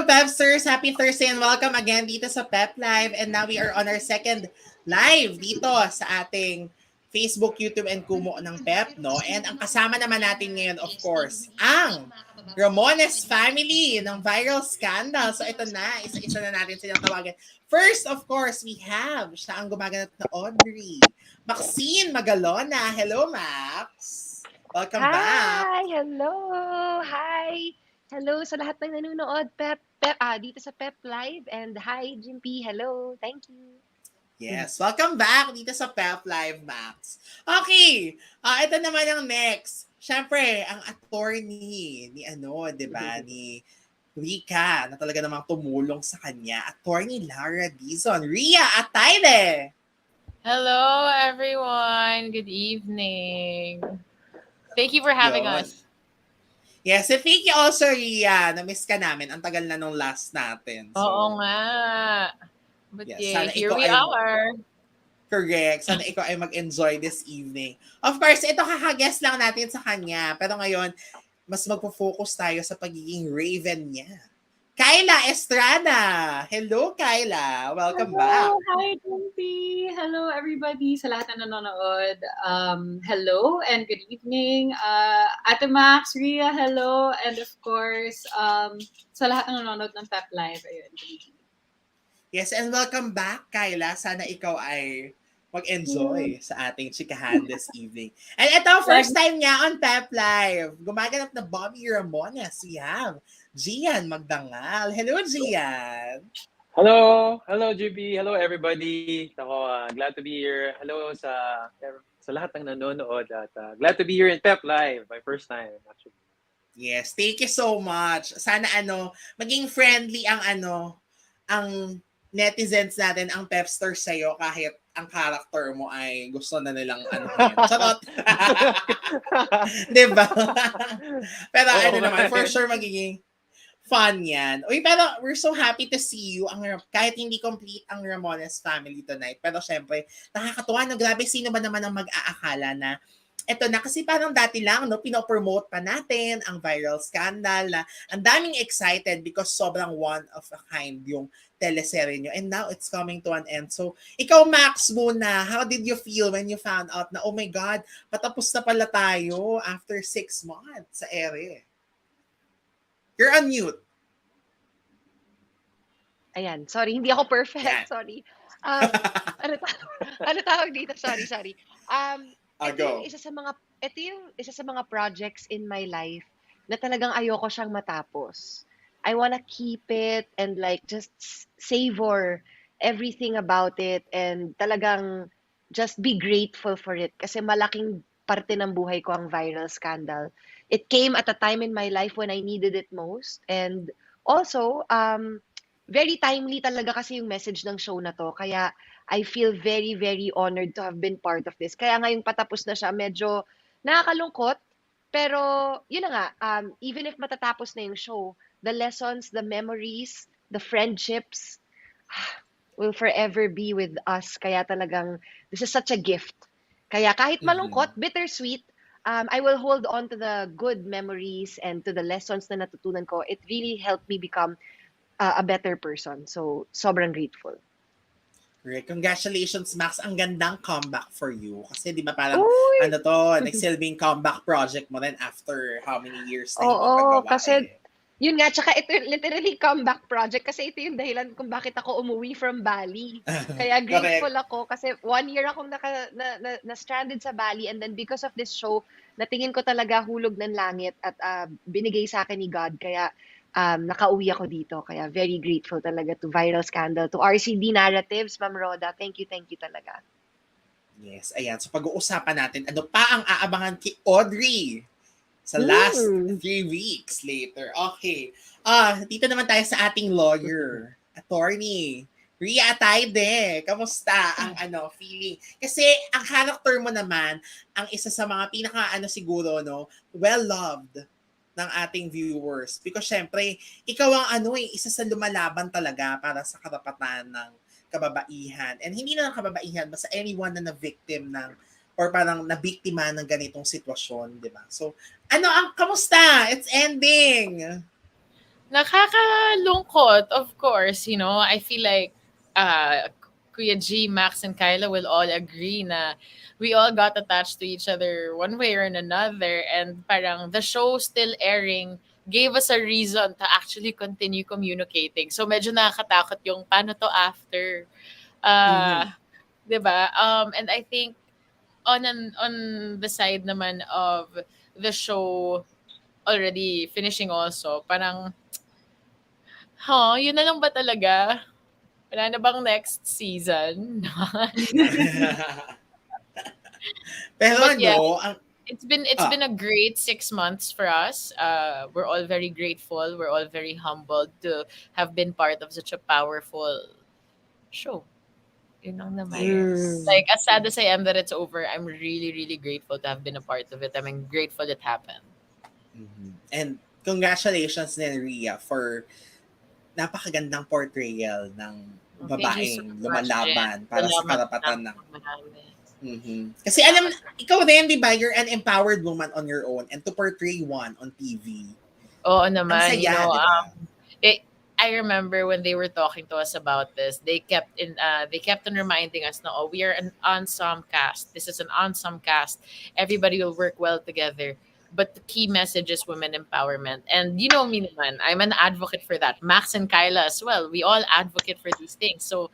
Pepsters! Happy Thursday and welcome again dito sa PEP Live. And now we are on our second live dito sa ating Facebook, YouTube, and Kumu ng PEP, no? And ang kasama naman natin ngayon, of course, ang Ramones Family ng viral scandal. So ito na, isa-isa na natin silang tawagin. First, of course, we have siya ang gumaganap na Audrey. Maxene Magalona. Hello, Max. Welcome back. Hi! Hello! Hi! Hello sa lahat ng nanonood dito sa PEP Live. And hi, Jimpy. Hello. Thank you. Yes, welcome back dito sa PEP Live, Max. Okay, ito naman ang next. Siyempre, ang attorney ni di ba, ni Rika, na talaga namang tumulong sa kanya. Attorney Lara Dizon. Ria Atayde! Hello, everyone. Good evening. Thank you for having us. Yes, and thank you also, Ria. Na-miss ka namin. Ang tagal na nung last natin. So, Oo nga. But yes, yeah, here we are. Correct. Sana ikaw ay mag-enjoy this evening. Of course, ito kakaguess lang natin sa kanya. Pero ngayon, mas magpo-focus tayo sa pagiging raven niya. Kaila Estrada! Hello, Kaila! Welcome back! Hi, Jimpy! Hello, everybody! Sa lahat na nanonood, hello and good evening. Ate Max, Ria, hello! And of course, sa lahat na nanonood ng PEP Live, ayun, good evening. Yes, and welcome back, Kaila. Sana ikaw ay mag-enjoy sa ating chikahan this evening. And ito, first time niya on PEP Live. Gumaganap na Bobby Ramones. We have Gian Magdangal. Hello, Gian! Hello! Hello, GB! Hello, everybody! Ako, glad to be here. Hello sa lahat ng nanonood at glad to be here in PEP Live. My first time, actually. Yes, thank you so much. Sana maging friendly ang netizens natin, ang Pepsters sa'yo kahit ang character mo ay gusto na nilang Charot! Diba? Pero naman, for sure magiging fun yan. Uy, pero we're so happy to see you. Kahit hindi complete ang Ramones Family tonight. Pero syempre, nakakatuwa. Grabe, sino ba naman ang mag-aakala na eto na, kasi parang dati lang, pinopromote pa natin ang viral scandal na ang daming excited because sobrang one of a kind yung teleserye nyo. And now it's coming to an end. So, ikaw, Max, muna, how did you feel when you found out na, oh my God, patapos na pala tayo after 6 months sa ere? You're on mute. Ayan. Sorry, hindi ako perfect. Yan. Sorry. Ano tawag dito? Sorry. Ito yung isa sa mga projects in my life na talagang ayoko siyang matapos. I wanna keep it and like just savor everything about it and talagang just be grateful for it kasi malaking parte ng buhay ko ang viral scandal. It came at a time in my life when I needed it most and also very timely talaga kasi yung message ng show na to. Kaya I feel very, very honored to have been part of this. Kaya ngayong patapos na siya, medyo nakakalungkot. Pero, yun na nga, even if matatapos na yung show, the lessons, the memories, the friendships will forever be with us. Kaya talagang, this is such a gift. Kaya kahit malungkot, bittersweet, I will hold on to the good memories and to the lessons na natutunan ko. It really helped me become a better person. So, sobrang grateful. Great. Congratulations, Max. Ang gandang comeback for you. Kasi di ba parang, nagsilbing comeback project mo rin after how many years na hindi paggawa. Kasi, yun nga, tsaka ito literally comeback project kasi ito yung dahilan kung bakit ako umuwi from Bali. Kaya grateful ako kasi 1 year akong na-stranded sa Bali and then because of this show, natingin ko talaga hulog ng langit at binigay sa akin ni God. Kaya, nakauwi ako dito. Kaya very grateful talaga to Viral Scandal, to RCD Narratives, Ma'am Roda. Thank you talaga. Yes, ayan. So pag-uusapan natin, ano pa ang aabangan kay Audrey sa last 3 weeks later. Okay. Dito naman tayo sa ating lawyer, attorney, Ria Atayde. Kamusta ang feeling? Kasi ang character mo naman, ang isa sa mga siguro, well-loved ng ating viewers. Because syempre, ikaw ang isa sa lumalaban talaga para sa karapatan ng kababaihan. And hindi na ng kababaihan, basta anyone na na-victim ng or parang nabiktima ng ganitong sitwasyon, di ba? So, kamusta? It's ending! Nakakalungkot, of course, you know. I feel like Kuya G, Max, and Kyla will all agree na we all got attached to each other one way or another. And parang the show still airing gave us a reason to actually continue communicating. So medyo nakakatakot yung paano to after. Mhm. Uh, 'Di ba? And I think on the side naman of the show already finishing also, parang, yun na lang ba talaga? Wala na bang next season? Pero But yeah, no, ang it's been a great 6 months for us. We're all very grateful. We're all very humbled to have been part of such a powerful show. Yun lang naman. yes. Like, as sad as I am that it's over, I'm really, really grateful to have been a part of it. I'm grateful it happened. Mhm. And congratulations din, Ria, for napakagandang portrayal ng Oh, thank you so babaeng much, Jen. lumalaban para sa Salamat karapatan ng... ng marami. Kasi alam, ikaw din, di ba, you're an empowered woman on your own and to portray one on TV. Oo Ang naman, you saya, know, di ba? I remember when they were talking to us about this, they kept on reminding us, no, we are an ensemble cast. This is an ensemble cast. Everybody will work well together. But the key message is women empowerment. And you know me naman, I'm an advocate for that. Max and Kyla as well. We all advocate for these things. So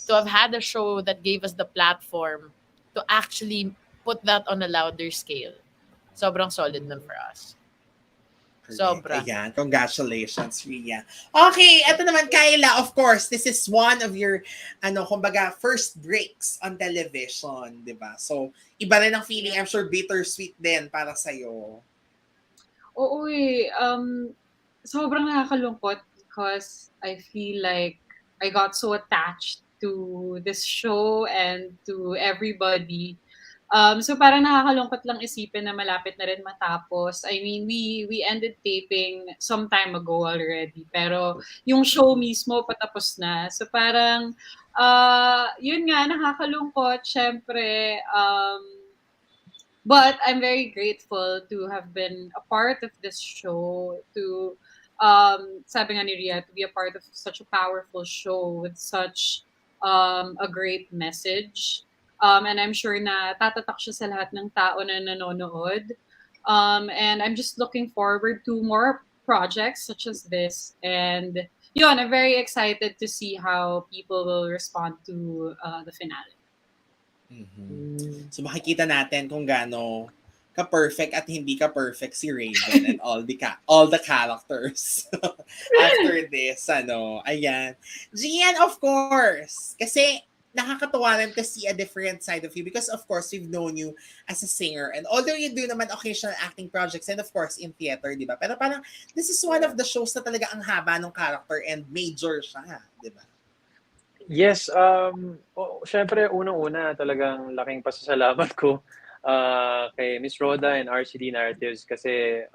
to have had a show that gave us the platform to actually put that on a louder scale, sobrang solid nun for us. Correct. Sobra. Ayan. Congratulations, Ria. Okay, eto naman, Kaila, of course, this is one of your, kumbaga, first breaks on television, di ba? So, iba rin ang feeling. I'm sure bittersweet din para sa'yo. Oo eh. Sobrang nakakalungkot because I feel like I got so attached to this show and to everybody. So parang nakakalungkot lang isipin na malapit na rin matapos. I mean, we ended taping some time ago already. Pero yung show mismo patapos na. So parang, yun nga, nakakalungkot. Syempre, but I'm very grateful to have been a part of this show, to sabi nga ni Ria, to be a part of such a powerful show with such a great message. And I'm sure na tatatak siya sa lahat ng tao na nanonood. And I'm just looking forward to more projects such as this. And yun, I'm very excited to see how people will respond to the finale. So makikita natin kung gaano ka-perfect at hindi ka-perfect si Raven and all the characters after this, ayan. Gian, of course, kasi nakakatuwa rin to see a different side of you because of course we've known you as a singer and although you do naman occasional acting projects and of course in theater, di ba? Pero parang this is one of the shows na talaga ang haba ng character and major siya, di ba? Yes, syempre unang-una talagang laking pasasalamat ko kay Miss Rhoda and RCD Narratives kasi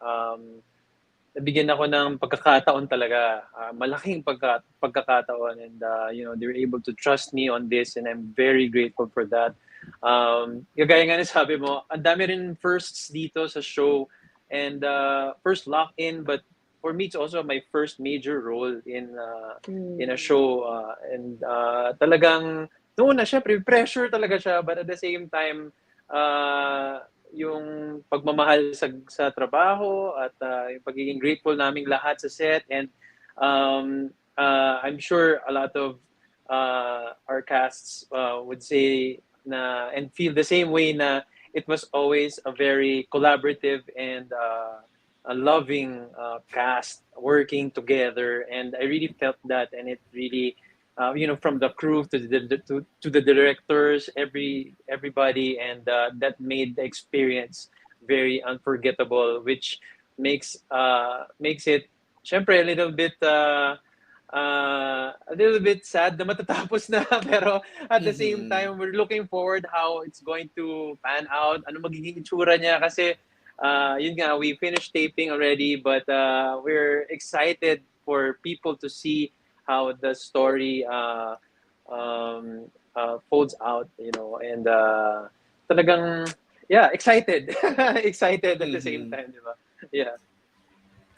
nabigyan ako ng pagkakataon talaga, malaking pagkakataon and they were able to trust me on this and I'm very grateful for that. Gaya nga na sabi mo, ang dami rin firsts dito sa show and first lock-in but for me, it's also my first major role in a show. And talagang, noon na, syempre, pressure talaga siya. But at the same time, yung pagmamahal sa trabaho at yung pagiging grateful naming lahat sa set. And I'm sure a lot of our casts would say na and feel the same way na it was always a very collaborative and a loving cast working together, and I really felt that, and it really, from the crew to the directors, everybody, and that made the experience very unforgettable, which makes it, syempre, a little bit sad na matatapos na pero at the same time we're looking forward how it's going to pan out, ano magiging itsura niya kasi yun nga, we finished taping already, but we're excited for people to see how the story folds out, and talagang, yeah, excited. Excited at the same time, di ba? Yeah.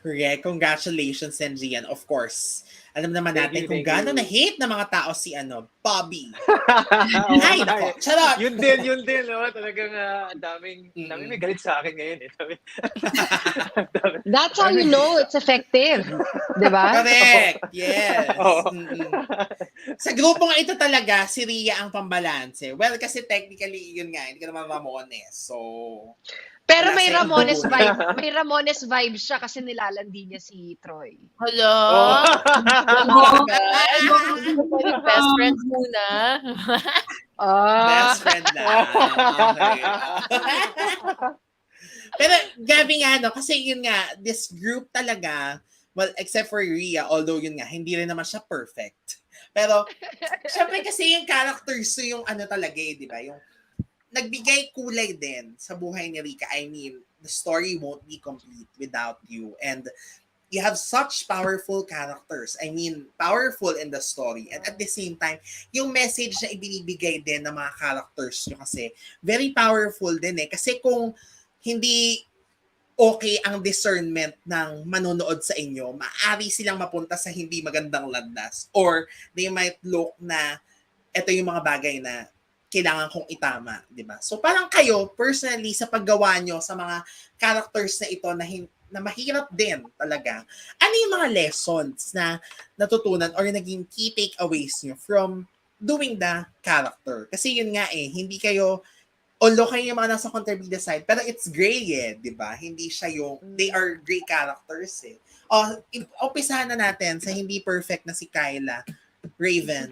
Correct. Congratulations, Gian. Of course. Alam naman Thank natin you, kung thank gaano you. na-hate ng mga tao si Bobby. Oo Ay, nga nako. eh. Charot! Yun din, no? Talagang daming may galit sa akin ngayon eh. That's how you know it's effective. Diba? Correct. Yes. Oo. Sa grupo nga ito talaga, si Ria ang pambalanse. Well, kasi technically, yun nga, hindi ka naman Ramones. So, Pero wala may sa Ramones ibubunin. vibe. May Ramones vibe siya kasi nilalandi niya si Troy. Hello? Oo. Pwedeng best friends muna. Best friend lang. Okay. Pero Gabi nga, no, kasi yun nga, this group talaga, well, except for Ria, although yun nga, hindi rin naman siya perfect. Pero, syempre kasi yung characters, so yung talaga di ba? Yung nagbigay kulay din sa buhay ni Rika. I mean, the story won't be complete without you. And you have such powerful characters. I mean, powerful in the story. And at the same time, yung message na ibinibigay din ng mga characters nyo kasi, very powerful din eh. Kasi kung hindi okay ang discernment ng manonood sa inyo, maaari silang mapunta sa hindi magandang landas. Or they might look na ito yung mga bagay na kailangan kong itama, di ba? So parang kayo, personally, sa paggawa nyo sa mga characters na ito na mahirap din talaga, ano yung mga lessons na natutunan or naging key takeaways nyo from doing the character? Kasi yun nga hindi kayo, although kayo yung mga nasa contribute side, pero it's gray di ba? Hindi siya yung, they are gray characters umpisahan na natin sa hindi perfect na si Kaila, Raven.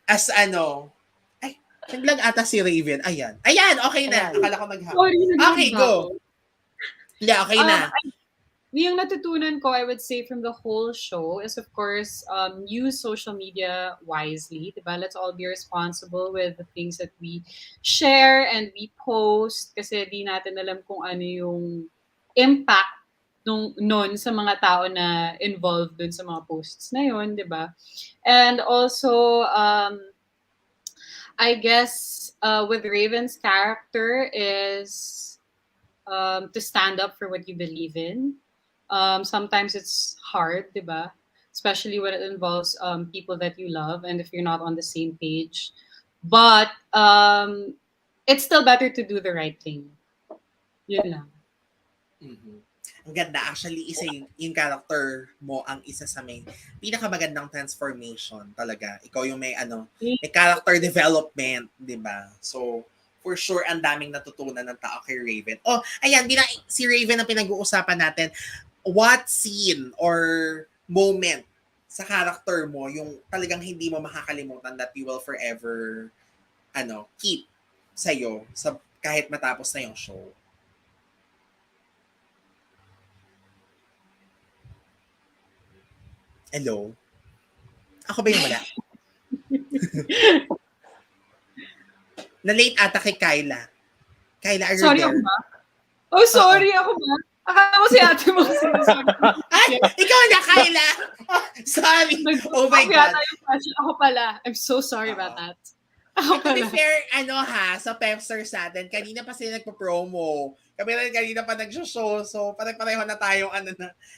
As ay, naglag ata si Raven. Ayan, okay na. Akala ko Okay, go. Yeah, okay na. Yung natutunan ko, I would say, from the whole show is, of course, use social media wisely. Diba? Let's all be responsible with the things that we share and we post kasi di natin alam kung ano yung impact nun sa mga tao na involved dun sa mga posts na yun, di ba? And also, I guess with Raven's character is to stand up for what you believe in. Sometimes it's hard, di ba? Especially when it involves people that you love and if you're not on the same page. But it's still better to do the right thing. Yun lang. Mm-hmm. Ang ganda. Actually, isa yung character mo ang isa sa may pinakamagandang transformation talaga. Ikaw yung may character development, di ba? So, for sure, ang daming natutunan ng tao kay Raven. Ayan, si Raven ang pinag-uusapan natin. What scene or moment sa character mo yung talagang hindi mo makakalimutan that you will forever keep sa'yo kahit matapos na yung show? Hello? Ako ba yung wala? Na-late ata kay Kaila. Kaila, are you Sorry, there? ako ba? Oh, sorry, ako ba? Akala mo si ate mo. Ay, ikaw na, Kaila! Sorry. Oh my God. Ako pala. I'm so sorry about that. Ako To be pala. fair, sa Pepsters natin, kanina pa sila nagpo-promo. Kami rin kanina pa nag-show. So, pare-pareho na tayong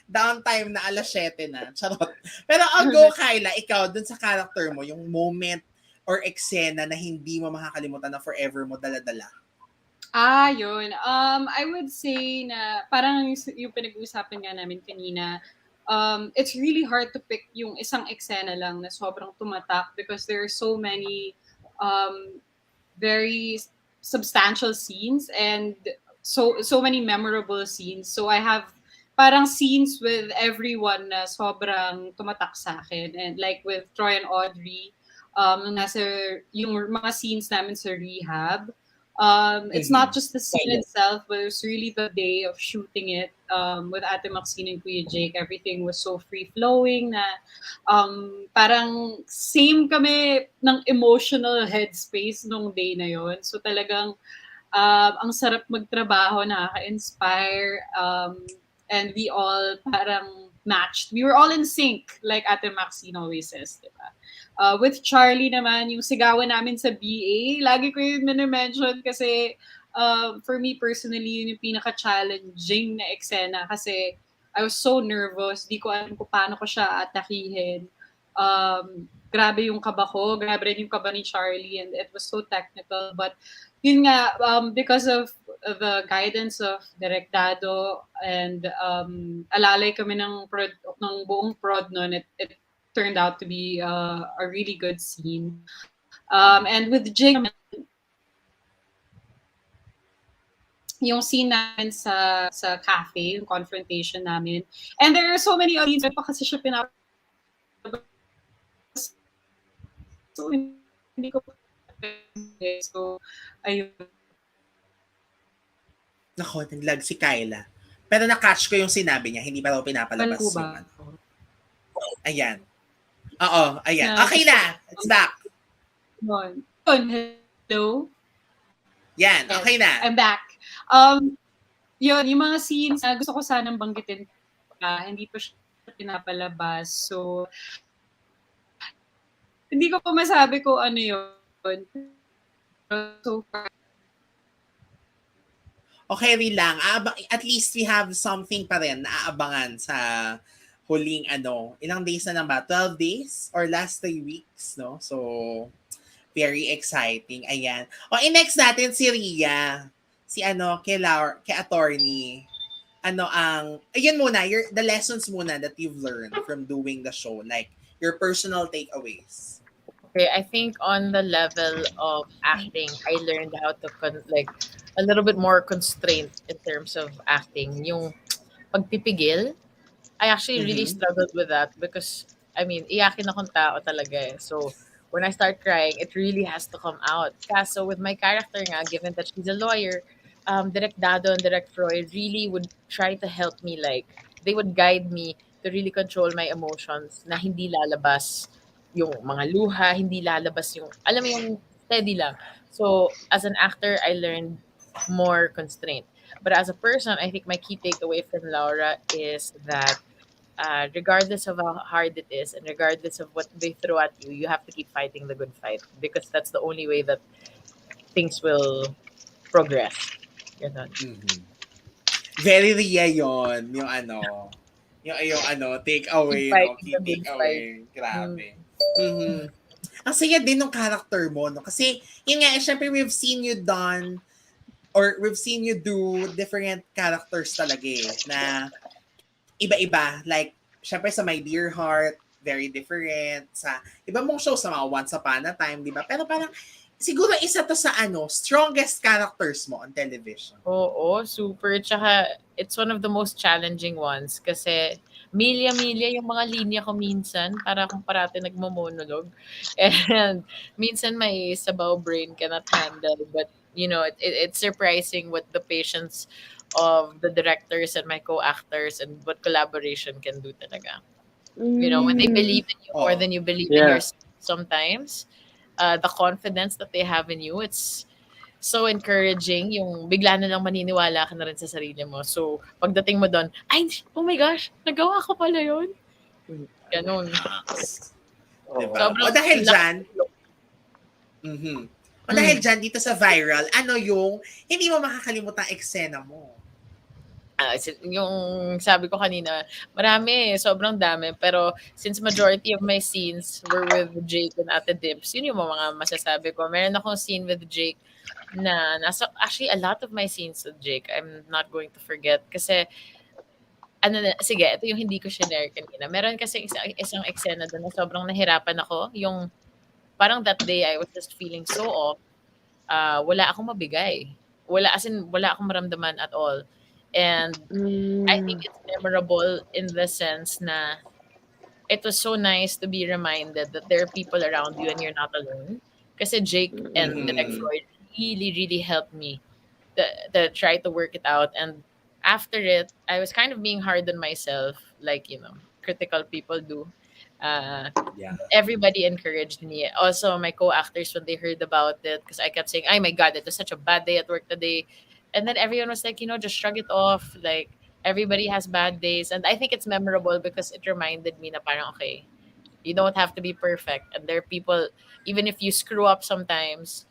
downtime na 7:00 na. Charot. Pero I'll go, Kaila, ikaw, dun sa character mo, yung moment or eksena na hindi mo makakalimutan na forever mo dala-dala. Yun. I would say na parang yung pinag-uusapan nga namin kanina, it's really hard to pick yung isang eksena lang na sobrang tumatak because there are so many very substantial scenes and so many memorable scenes. So I have parang scenes with everyone na sobrang tumatak sa akin. And like with Troy and Audrey, nasa yung mga scenes namin sa rehab, it's not just the scene itself, but it's really the day of shooting it with Ate Maxene and Kuya Jake. Everything was so free-flowing na parang same kami ng emotional headspace nung day na yon. So talagang ang sarap magtrabaho, nakaka-inspire, and we all parang matched. We were all in sync, like Ate Maxine always says, diba? With Charlie naman, yung sigawan namin sa BA, lagi ko yung mention kasi for me personally, yun yung pinaka-challenging na eksena kasi I was so nervous. Di ko alam kung paano ko siya atakihin. Grabe yung kaba ko. Grabe rin yung kaba ni Charlie, and it was so technical. But yun nga, because of the guidance of Direk Dado and alalay kami ng buong prod nun, it turned out to be a really good scene. And with Jake, yung scene namin sa cafe, yung confrontation namin. And there are so many other scenes pa kasi siya so hindi ko so ayun. Nako, naglag si Kaila. Pero na-catch ko yung sinabi niya, hindi pa raw pinapalabas yung ano. Ayan. Oo, ayan. Okay na. It's back. Hello? Yan, okay na. I'm back. Yun, yung mga scenes na gusto ko sanang banggitin hindi pa siya pinapalabas. So, hindi ko pa masabi ko ano yun. So far. Okay rin lang. At least we have something pa rin na aabangan sa huling ilang days na lang ba? 12 days? Or last 3 weeks, no? So, very exciting. Ayan. Next natin si Ria. Si kay attorney. Ayun muna, the lessons muna that you've learned from doing the show. Like, your personal takeaways. Okay, I think on the level of acting, I learned how to a little bit more constraint in terms of acting. Yung pagpipigil, I actually really struggled with that because, iyakin akong tao talaga eh. So, when I start crying, it really has to come out. So with my character nga, given that she's a lawyer, Direk Dado and Direk Freud really would try to help me, they would guide me to really control my emotions na hindi lalabas yung mga luha, hindi lalabas yung, alam mo yung steady lang. So, as an actor, I learned more constraint. But as a person, I think my key takeaway from Laura is that regardless of how hard it is and regardless of what they throw at you, you have to keep fighting the good fight because that's the only way that things will progress. Very Ria yun. Yung take away, key take away. Grabe. Ang saya din ng character mo, no? Kasi, yun nga, syempre we've seen you do different characters talaga na iba-iba. Like, syempre sa My Dear Heart, very different. Sa iba mong show, sa mga Once Upon a Time, di ba? Pero parang, siguro isa to sa strongest characters mo on television. Oo, super. Tsaka, it's one of the most challenging ones kasi milya-milya yung mga linya ko minsan para akong parati nagmo-monologue. And minsan may sabaw brain cannot handle. But, it's surprising what the patience of the directors and my co-actors and what collaboration can do talaga. When they believe in you more than you believe in yourself sometimes, the confidence that they have in you, it's so encouraging. Yung bigla na lang maniniwala ka na rin sa sarili mo. So, pagdating mo doon, oh my gosh, nagawa ko pala yun. Ganun. Diba? Dahil dyan, dahil dyan, dito sa viral, yung hindi mo makakalimutang eksena mo? Yung sabi ko kanina, marami, sobrang dami. Pero since majority of my scenes were with Jake and Ate Dips, yun yung mga masasabi ko. Meron akong scene with Jake na actually a lot of my scenes with Jake, I'm not going to forget. Kasi, sige, ito yung hindi ko share kanina. Meron kasi isang eksena doon na sobrang nahirapan ako. Yung, parang that day, I was just feeling so off. Wala akong mabigay. Wala akong maramdaman at all. And I think it's memorable in the sense na it was so nice to be reminded that there are people around you and you're not alone. Kasi Jake and Direk Freud really, really helped me to try to work it out. And after it, I was kind of being hard on myself, like, critical people do. Everybody encouraged me. Also, my co-actors, when they heard about it, because I kept saying, oh my God, it was such a bad day at work today. And then everyone was like, just shrug it off. Like, everybody has bad days. And I think it's memorable because it reminded me na parang, okay, you don't have to be perfect. And there are people, even if you screw up sometimes,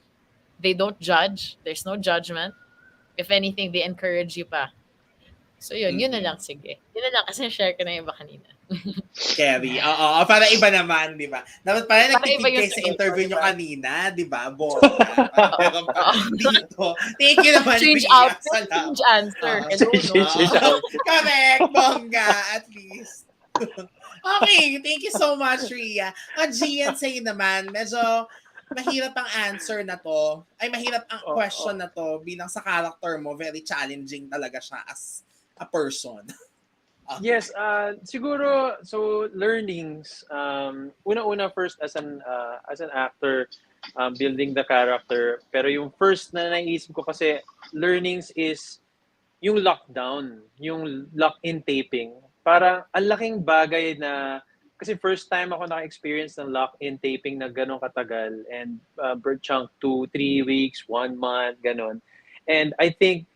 they don't judge. There's no judgment. If anything, they encourage you pa. So yun na lang, sige. Yun na lang, kasi share ko na yung iba kanina. Carry. Oo, para iba naman, di ba? Dapat pala Para iba nagtitig yung kayo sa sagot, interview nyo diba? kanina, di ba? Bongga. Meron pa dito. Thank you naman, Change Ria. outfit, Salamat. change answer. Hello, no? Correct, bongga, at least. Okay, thank you so much, Ria. Gian, sa'yo naman, medyo mahirap ang answer na to. Ay, mahirap ang question na to bilang sa character mo. Very challenging talaga siya as a person. Yes, siguro, so learnings, una-una first as an actor, building the character. Pero yung first na naisip ko kasi, learnings is yung lockdown, yung lock-in taping. Parang ang laking bagay na, kasi first time ako naka-experience ng lock-in taping na gano'ng katagal, and per chunk 2-3 weeks, 1 month, gano'n. And I think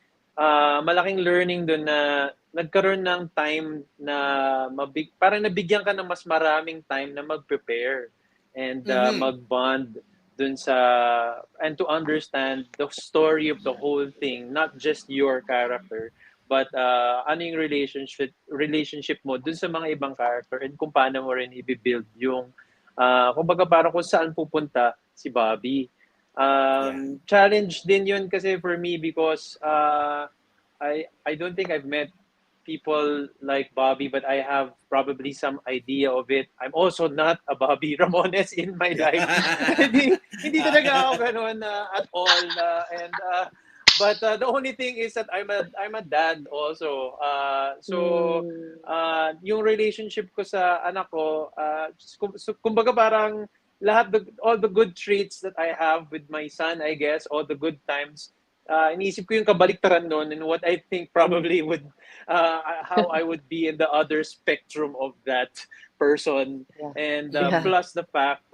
malaking learning doon na nagkaroon ng time na parang nabigyan ka ng mas maraming time na mag-prepare and mag-bond dun sa, and to understand the story of the whole thing, not just your character, but ano yung relationship mo dun sa mga ibang character, and kung paano mo rin i-build yung kumbaga parang kung saan pupunta si Bobby. Challenge din yun kasi for me because I don't think I've met people like Bobby, but I have probably some idea of it. I'm also not a Bobby Ramones in my life. hindi talaga ako ganun at all. But the only thing is that I'm a dad also. Yung relationship ko sa anak ko, kumbaga parang all the good traits that I have with my son, I guess, all the good times, iniisip ko yung kabaliktaran nun and what I think probably would, how I would be in the other spectrum of that person. Yeah. And Yeah. plus the fact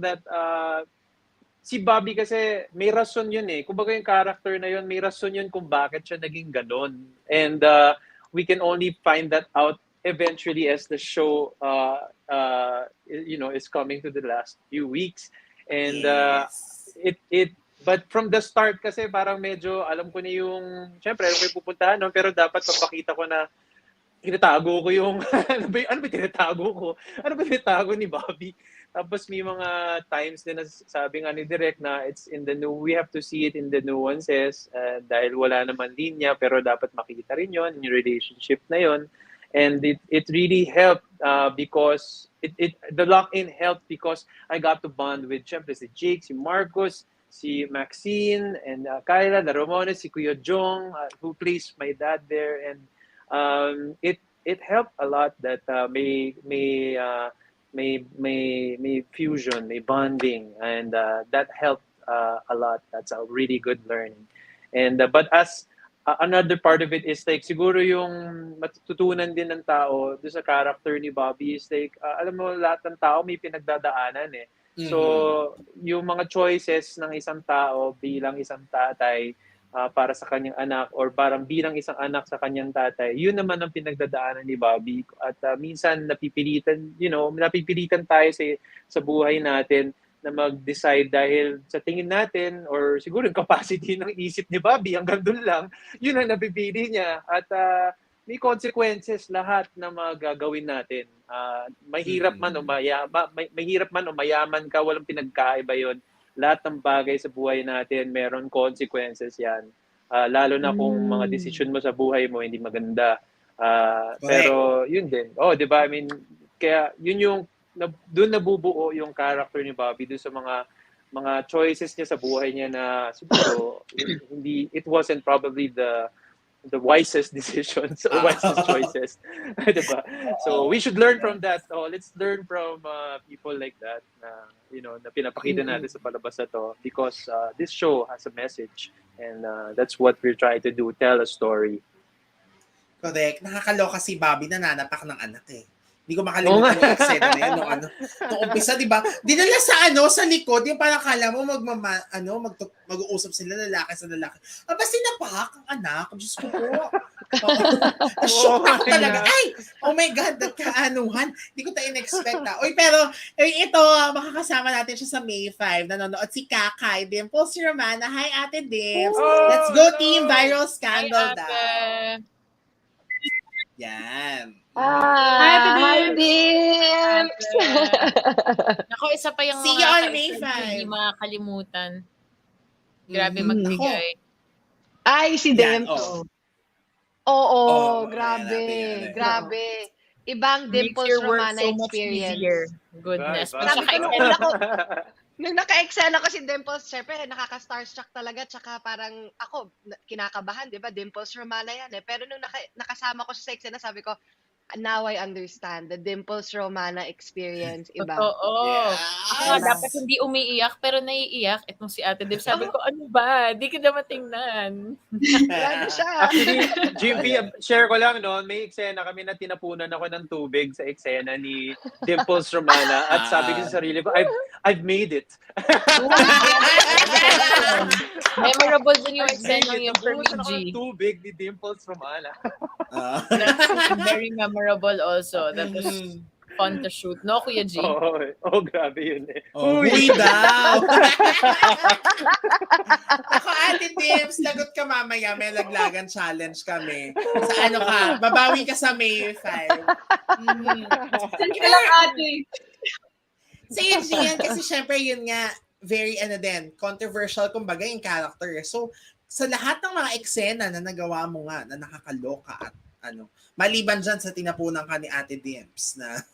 that si Bobby kasi may rason yun eh. Kumbaga yung character na yun, may rason yun kung bakit siya naging ganon. And we can only find that out eventually as the show is coming to the last few weeks. And but from the start kasi parang medyo alam ko na yung, syempre alam ko yung pupuntahan, no? Pero dapat papakita ko na tinatago ko yung, ano ba tinatago ko? Ano ba tinatago ni Bobby? Tapos may mga times din na sabi nga ni Direk na it's in the we have to see it in the nuances dahil wala naman linya, pero dapat makita rin yon yung relationship na yon. And it really helped because the lock-in helped because I got to bond with, syempre, si Jake, si Marcos, si Maxene, and Kaila, the Ramones, si Kuya Jong, who plays my dad there. And it helped a lot that may fusion, may bonding, and that helped a lot. That's a really good learning. And but as another part of it is like siguro yung matutunan din ng tao doon sa character ni Bobby is like alam mo lahat ng tao may pinagdadaanan eh. So yung mga choices ng isang tao bilang isang tatay para sa kanyang anak or parang bilang isang anak sa kanyang tatay, yun naman ang pinagdadaanan ni Bobby. At minsan napipilitan tayo sa buhay natin na mag-decide dahil sa tingin natin or siguro yung capacity ng isip ni Bobby hanggang doon lang, yun ang napipili niya. At may consequences lahat na magagawin natin. Mahirap man o mayaman ka, walang pinagkaiba yon. Lahat ng bagay sa buhay natin, meron consequences yan. Lalo na kung mga decision mo sa buhay mo hindi maganda. Pero yun din. Di ba? I mean, kaya yun yung doon nabubuo yung character ni Bobby doon sa mga choices niya sa buhay niya na siguro it wasn't probably the wisest decisions or wisest choices. Diba? So we should learn from that. Let's learn from people like that na na pinapakita natin sa palabas na to because this show has a message and that's what we're trying to do, tell a story. Correct. Nakakaloka si Bobby na nanapak ng anak eh. Hindi ko makalimutan yung eksena na yun nung umpisa, di ba? Dinala sa likod, yung parang kala mo mag-uusap sila lalaki sa lalaki. Aba, sinapak ang anak. Diyos ko po. Na-shock Oh ako my talaga. God. Ay! Oh my God, nagkaanuhan. Hindi ko tayo in-expect Uy, pero ito, makakasama natin siya sa May 5. Nanonood si Kakay, Dimples Romana. Hi, Ate Dimps. Oh, Let's go, hello. team. Viral Hi, scandal Ate. daw. Yan. Hi, Ate Hi, Dims! Dims! Ako, isa pa yung See you mga on May ka-extend ko, hindi 5. makakalimutan. Grabe Mhm. magbigay. Ay, si Yan, Dims. oh. Oo, Oh, grabe. mamaya natin yan, eh. Grabe. Ibang Makes Dimples your work Romana so much experience. easier. Goodness. Diba? Pag Sabi ko nung naka-extend una ko, nung naka-excel ako si Dimples, syempre nakaka-starstruck talaga, tsaka parang ako, kinakabahan, di ba? Dimples Romana yan eh. Pero nung nakasama ko siya sa eksena, sabi ko, now I understand. The Dimples Romana experience, iba. Totoo. Ako nga, Yes. dapat hindi umiiyak, pero naiiyak. Itong si Ate Deb, sabi ko, ano ba? Di ka na matingnan. Grabe siya. Actually, Jimpy, share ko lang, no? May eksena kami na tinapunan ako ng tubig sa eksena ni Dimples Romana at sabi ko sa sarili ko, I've made it. Memorable din yung I've made eksena it. yung for Nabuhusan ako ng Luigi. tubig ni Dimples Romana. That's very memorable also. That was fun to shoot. No, Kuya G? Oh, grabe yun eh. Huy daw! Ako, Ate Dims, lagot ka mamaya. May laglagan challenge kami. Sa ano ka, babawi ka sa May 5. Send ka lang, ate. Sa Gian, kasi syempre yun nga, very controversial kumbaga yung character. So, sa lahat ng mga eksena na nagawa mo nga, na nakakaloka at maliban dyan sa tinapunan ka ni Ate Dims na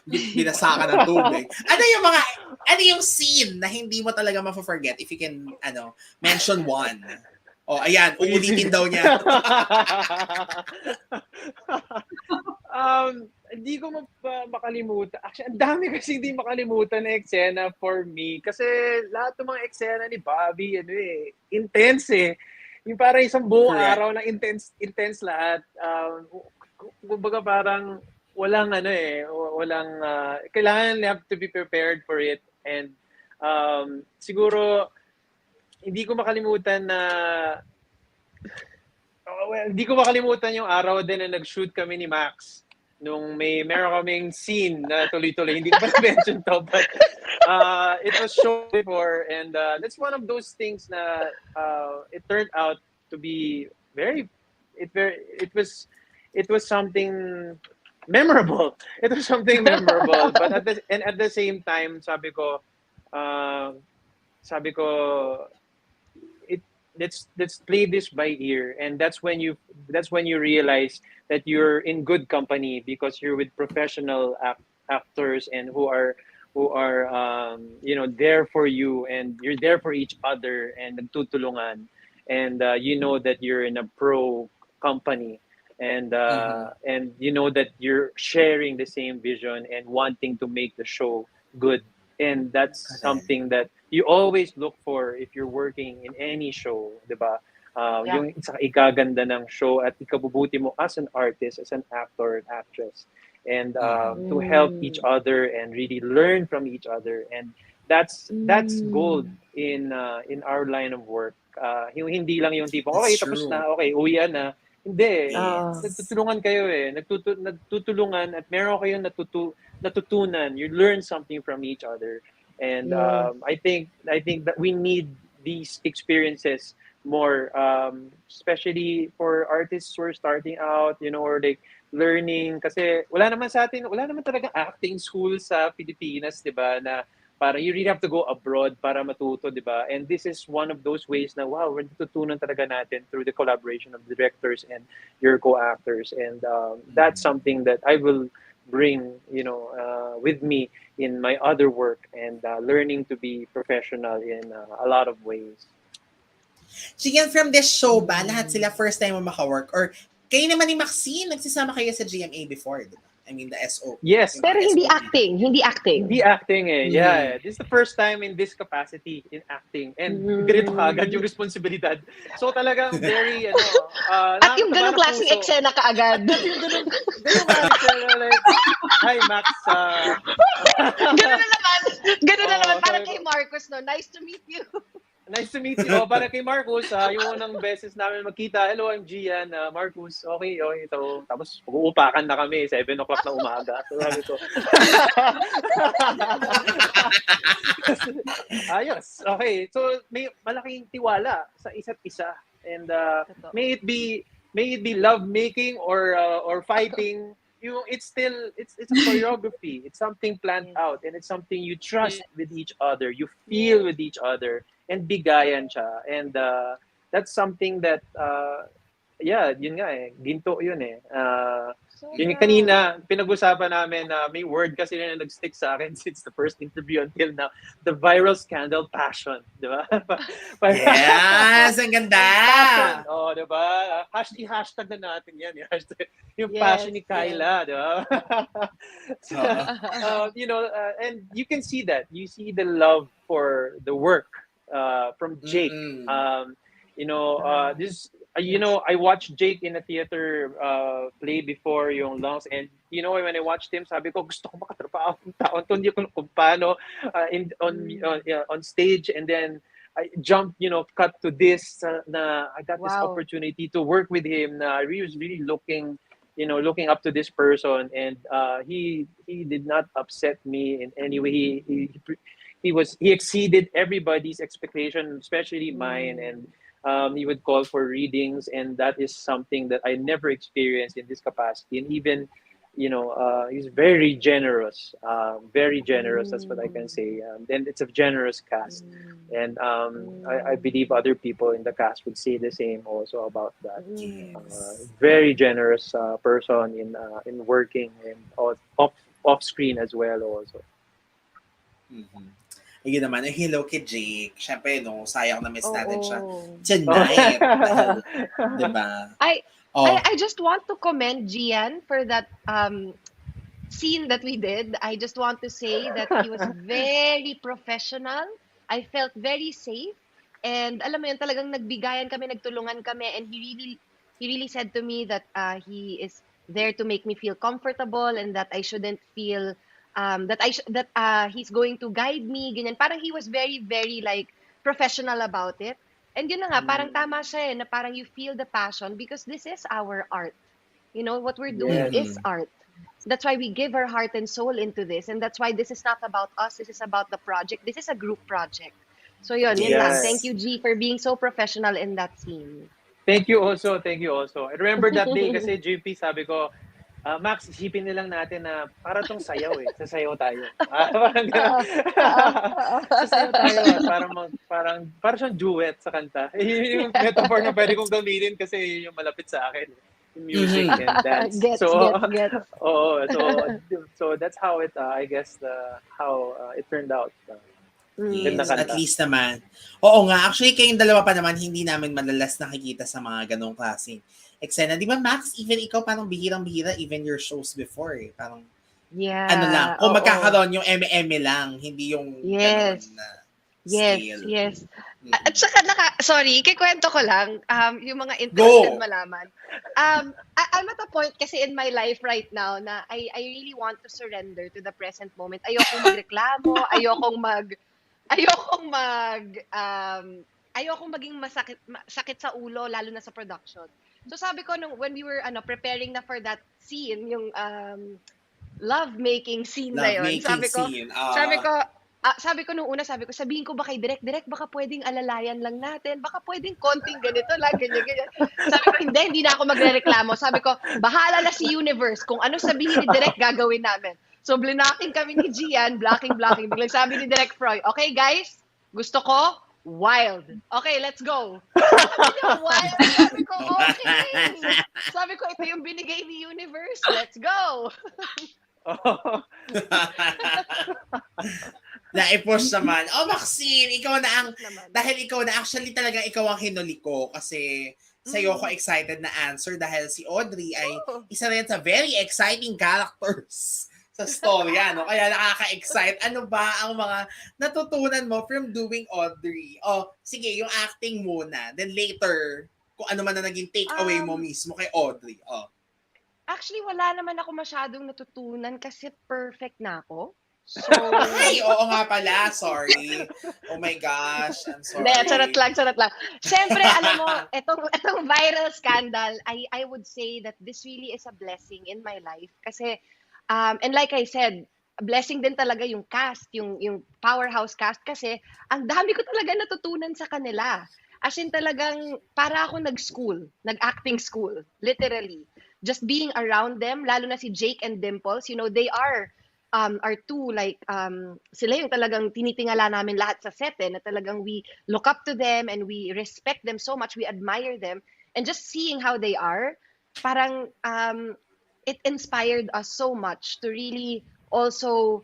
binasa ka ng tubig. Ano yung scene na hindi mo talaga ma-forget if you can, mention one? Oh, ayan, uulitin daw niya. Hindi ko makalimutan. Actually, ang dami kasi hindi makalimutan na eksena for me. Kasi lahat ng mga eksena ni Bobby, intense eh. Yung parang isang buong Correct. araw na intense lahat. Kumbaga parang walang kailangan you have to be prepared for it. And siguro, hindi ko makalimutan yung araw din na nag-shoot kami ni Max. Nung meron kaming scene na tuloy-tuloy. Hindi ko pa mention to, but it was shown before. And that's one of those things na it turned out to be it was something memorable. It was something memorable. But at the same time, sabi ko, let's play this by ear, and that's when you realize that you're in good company because you're with professional actors and who are there for you, and you're there for each other and nagtutulungan, and you know that you're in a pro company, and and you know that you're sharing the same vision and wanting to make the show good. And that's something that you always look for if you're working in any show, di ba? Yung isa ikaganda ng show at ikabubuti mo as an artist, as an actor and actress. And to help each other and really learn from each other. And that's gold in our line of work. Yung hindi lang yung tipo, okay, tapos na, okay, uwian na. Hindi. Nagtutulungan kayo eh. Nagtutulungan at meron kayong natutunan. You learn something from each other. And I think that we need these experiences more, especially for artists who are starting out, or like learning. Kasi wala naman talaga acting school sa Pilipinas, di ba, na parang you really have to go abroad para matuto, di ba? And this is one of those ways na, wow, we're natutunan talaga natin through the collaboration of directors and your co-actors. And that's something that I will bring, with me in my other work and learning to be professional in a lot of ways. Sige, from this show ba, lahat sila first time mo maka-work? Or kayo naman ni Maxene, nagsasama kayo sa GMA before, di ba? I mean, the SO. Yes. Pero hindi acting. Hindi acting eh. Yeah. This is the first time in this capacity in acting. And ganito kagad yung responsibilidad. So talagang very, At yung ganong klaseng eksena kaagad. Ganun like, hi Max. Ganun na naman. Parang kay Marcos, no? Nice to meet you. Nice to meet you. Para kay Marcus, yung unang beses namin magkita. Hello, I'm Gian. Marcus, okay, ito. Tapos uupakan na kami, 7 o'clock na umaga. So sabi ko, ayos. Okay. So may malaking tiwala sa isa't isa. And may it be love making or fighting. It's a choreography. It's something planned out, and it's something you trust with each other. You feel with each other, and bigayan siya. And that's something that yun nga ginto yun eh. Yun yung kanina pinag-usapan namin na may word kasi na nag-stick sa akin since the first interview until now, the viral scandal passion, di ba? Yes, ang ganda. Passion, di ba? Hashtag na natin yan. Yung passion ni Kaila, di ba? So, and you can see that. You see the love for the work from Jake. I watched Jake in a theater play before yung Lungs, and when I watched him, sabi ko gusto ko makatrabaho ng taon to, hindi ko kung paano on stage, and then I jumped, cut to this na I got this opportunity to work with him. Na I was really looking up to this person, and he did not upset me in any way. He exceeded everybody's expectation, especially mine, and he would call for readings, and that is something that I never experienced in this capacity. And even, he's very generous, that's what I can say. And it's a generous cast. And I believe other people in the cast would say the same also about that. Very generous person in working and off screen as well also. Ayun naman, hello kay Jake. Siyempre, sayang na miss natin siya tonight. Dahil, diba? I just want to commend Gian for that scene that we did. I just want to say that he was very professional. I felt very safe. And alam mo yun, talagang nagbigayan kami, nagtulungan kami. And he really said to me that he is there to make me feel comfortable and that I shouldn't feel that he's going to guide me, ganyan. Parang he was very, very like professional about it. And yun na nga, parang tama siya na parang you feel the passion because this is our art. What we're doing is art. That's why we give our heart and soul into this. And that's why this is not about us. This is about the project. This is a group project. So yun lang. Thank you, G, for being so professional in that scene. Thank you also. I remember that day kasi Jimpy, sabi ko, Max, isipin nilang natin na para tong sayaw sasayaw tayo. Sasayaw tayo. Parang siyang duet sa kanta. Yung metaphor na pwede kong gamitin kasi yung malapit sa akin. Yung music and dance. Get. So that's how it, I guess, how it turned out. Yes, at least naman. Oo nga, actually kayong dalawa pa naman hindi namin madalas nakikita sa mga ganong klaseng eksena. Di ba, Max, even ikaw parang bihirang-bihira, even your shows before parang ano lang, kung magkakaroon yung eme-eme lang, hindi yung ganon na scale. Yes. At saka sorry, ikikwento ko lang, yung mga interested malaman. I'm at a point kasi in my life right now na I really want to surrender to the present moment. Ayokong magreklamo, ayokong maging sakit sa ulo, lalo na sa production. So sabi ko when we were preparing na for that scene, yung love-making scene na yun. Sabi ko nung una, sabihin ko ba kay Direk, baka pwedeng alalayan lang natin, baka pwedeng konting ganito lang, ganyan. Sabi ko, hindi na ako magrereklamo. Sabi ko, bahala na si Universe, kung ano sabihin ni Direk, gagawin namin. So, blocking kami ni Gian, blocking. Biglang sabi ni Direk Froy, okay guys, gusto ko, wild. Okay, let's go. Wild. Sabi ko, okay. Sabi ko, ito yung binigay ni Universe, let's go. Na-push naman. Maxine, dahil ikaw na, actually talaga ikaw ang hinuli ko kasi sa'yo ko excited na answer dahil si Audrey ay isa rin sa very exciting characters sa storya, no? Kaya nakaka-excite. Ano ba ang mga natutunan mo from doing Audrey? Sige, yung acting muna. Then later, kung ano man na naging takeaway mo mismo kay Audrey. Actually, wala naman ako masyadong natutunan kasi perfect na ako. So, Ay, oo nga pala. Sorry. Oh my gosh. I'm sorry. hindi, charot lang. Siyempre, alam mo, etong viral scandal, I would say that this really is a blessing in my life. Kasi, and like I said, a blessing din talaga yung cast, yung powerhouse cast. Kasi, ang dami ko talaga natutunan sa kanila. As in talagang, para ako nag-acting school, literally. Just being around them, lalo na si Jake and Dimples, they are two, like, sila yung talagang tinitingala namin lahat sa set, na talagang we look up to them and we respect them so much, we admire them, and just seeing how they are, parang, it inspired us so much to really also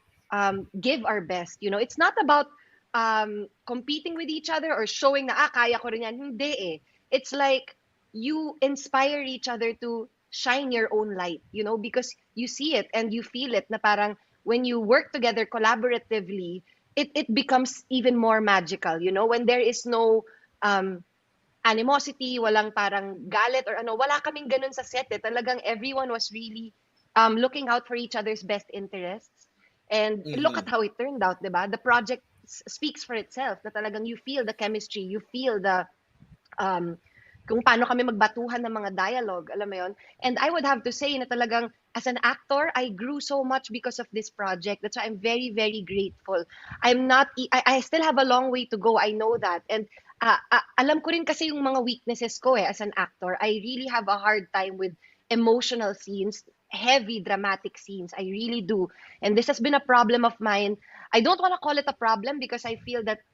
give our best. It's not about competing with each other or showing na, kaya ko rin yan. Hindi eh. It's like, you inspire each other to shine your own light, because you see it and you feel it na parang, when you work together collaboratively, it becomes even more magical, when there is no animosity, walang parang galit or wala kaming ganun sa set. Talagang everyone was really looking out for each other's best interests. And look at how it turned out, diba? The project speaks for itself, na talagang you feel the chemistry, you feel the kung paano kami magbatuhan ng mga dialogue, alam mo yon. And I would have to say na talagang, as an actor, I grew so much because of this project. That's why I'm very, very grateful. I still have a long way to go. I know that. And alam ko rin kasi yung mga weaknesses ko as an actor. I really have a hard time with emotional scenes, heavy dramatic scenes. I really do. And this has been a problem of mine. I don't want to call it a problem because I feel that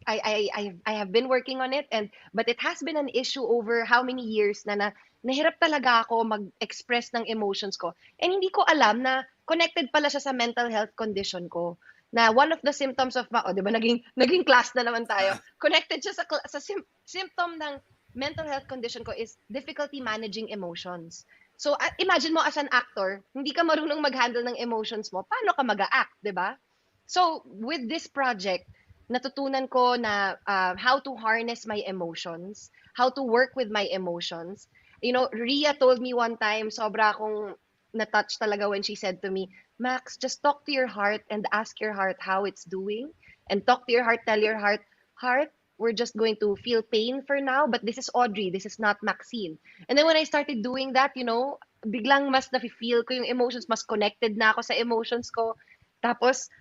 I have been working on it, but it has been an issue over how many years na nahirap talaga ako mag-express ng emotions ko. And hindi ko alam na connected pala siya sa mental health condition ko. Na one of the symptoms of di ba naging class na naman tayo. Connected siya sa symptom ng mental health condition ko is difficulty managing emotions. So imagine mo as an actor, hindi ka marunong mag-handle ng emotions mo, paano ka mag-a-act, 'di ba? So with this project, natutunan ko na how to harness my emotions, how to work with my emotions. Ria told me one time, sobra akong na-touch talaga when she said to me, Max, just talk to your heart and ask your heart how it's doing. And talk to your heart, tell your heart, we're just going to feel pain for now, but this is Audrey, this is not Maxine. And then when I started doing that, biglang mas nafe-feel ko yung emotions, mas connected na ako sa emotions ko. Tapos,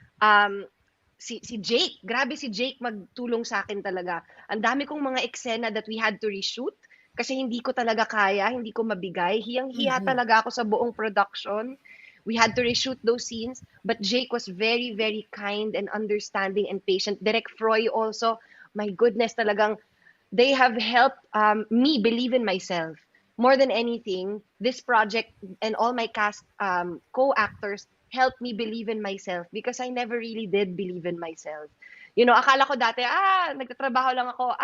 si Jake, grabe si Jake magtulong sa akin talaga. Ang dami kong mga eksena that we had to reshoot kasi hindi ko talaga kaya, hindi ko mabigay. Hiyang-hiya talaga ako sa buong production. We had to reshoot those scenes, but Jake was very, very kind and understanding and patient. Direk Froy also, my goodness, talagang they have helped me believe in myself. More than anything, this project and all my cast co-actors helped me believe in myself because I never really did believe in myself. Akala ko dati, nagtatrabaho lang ako,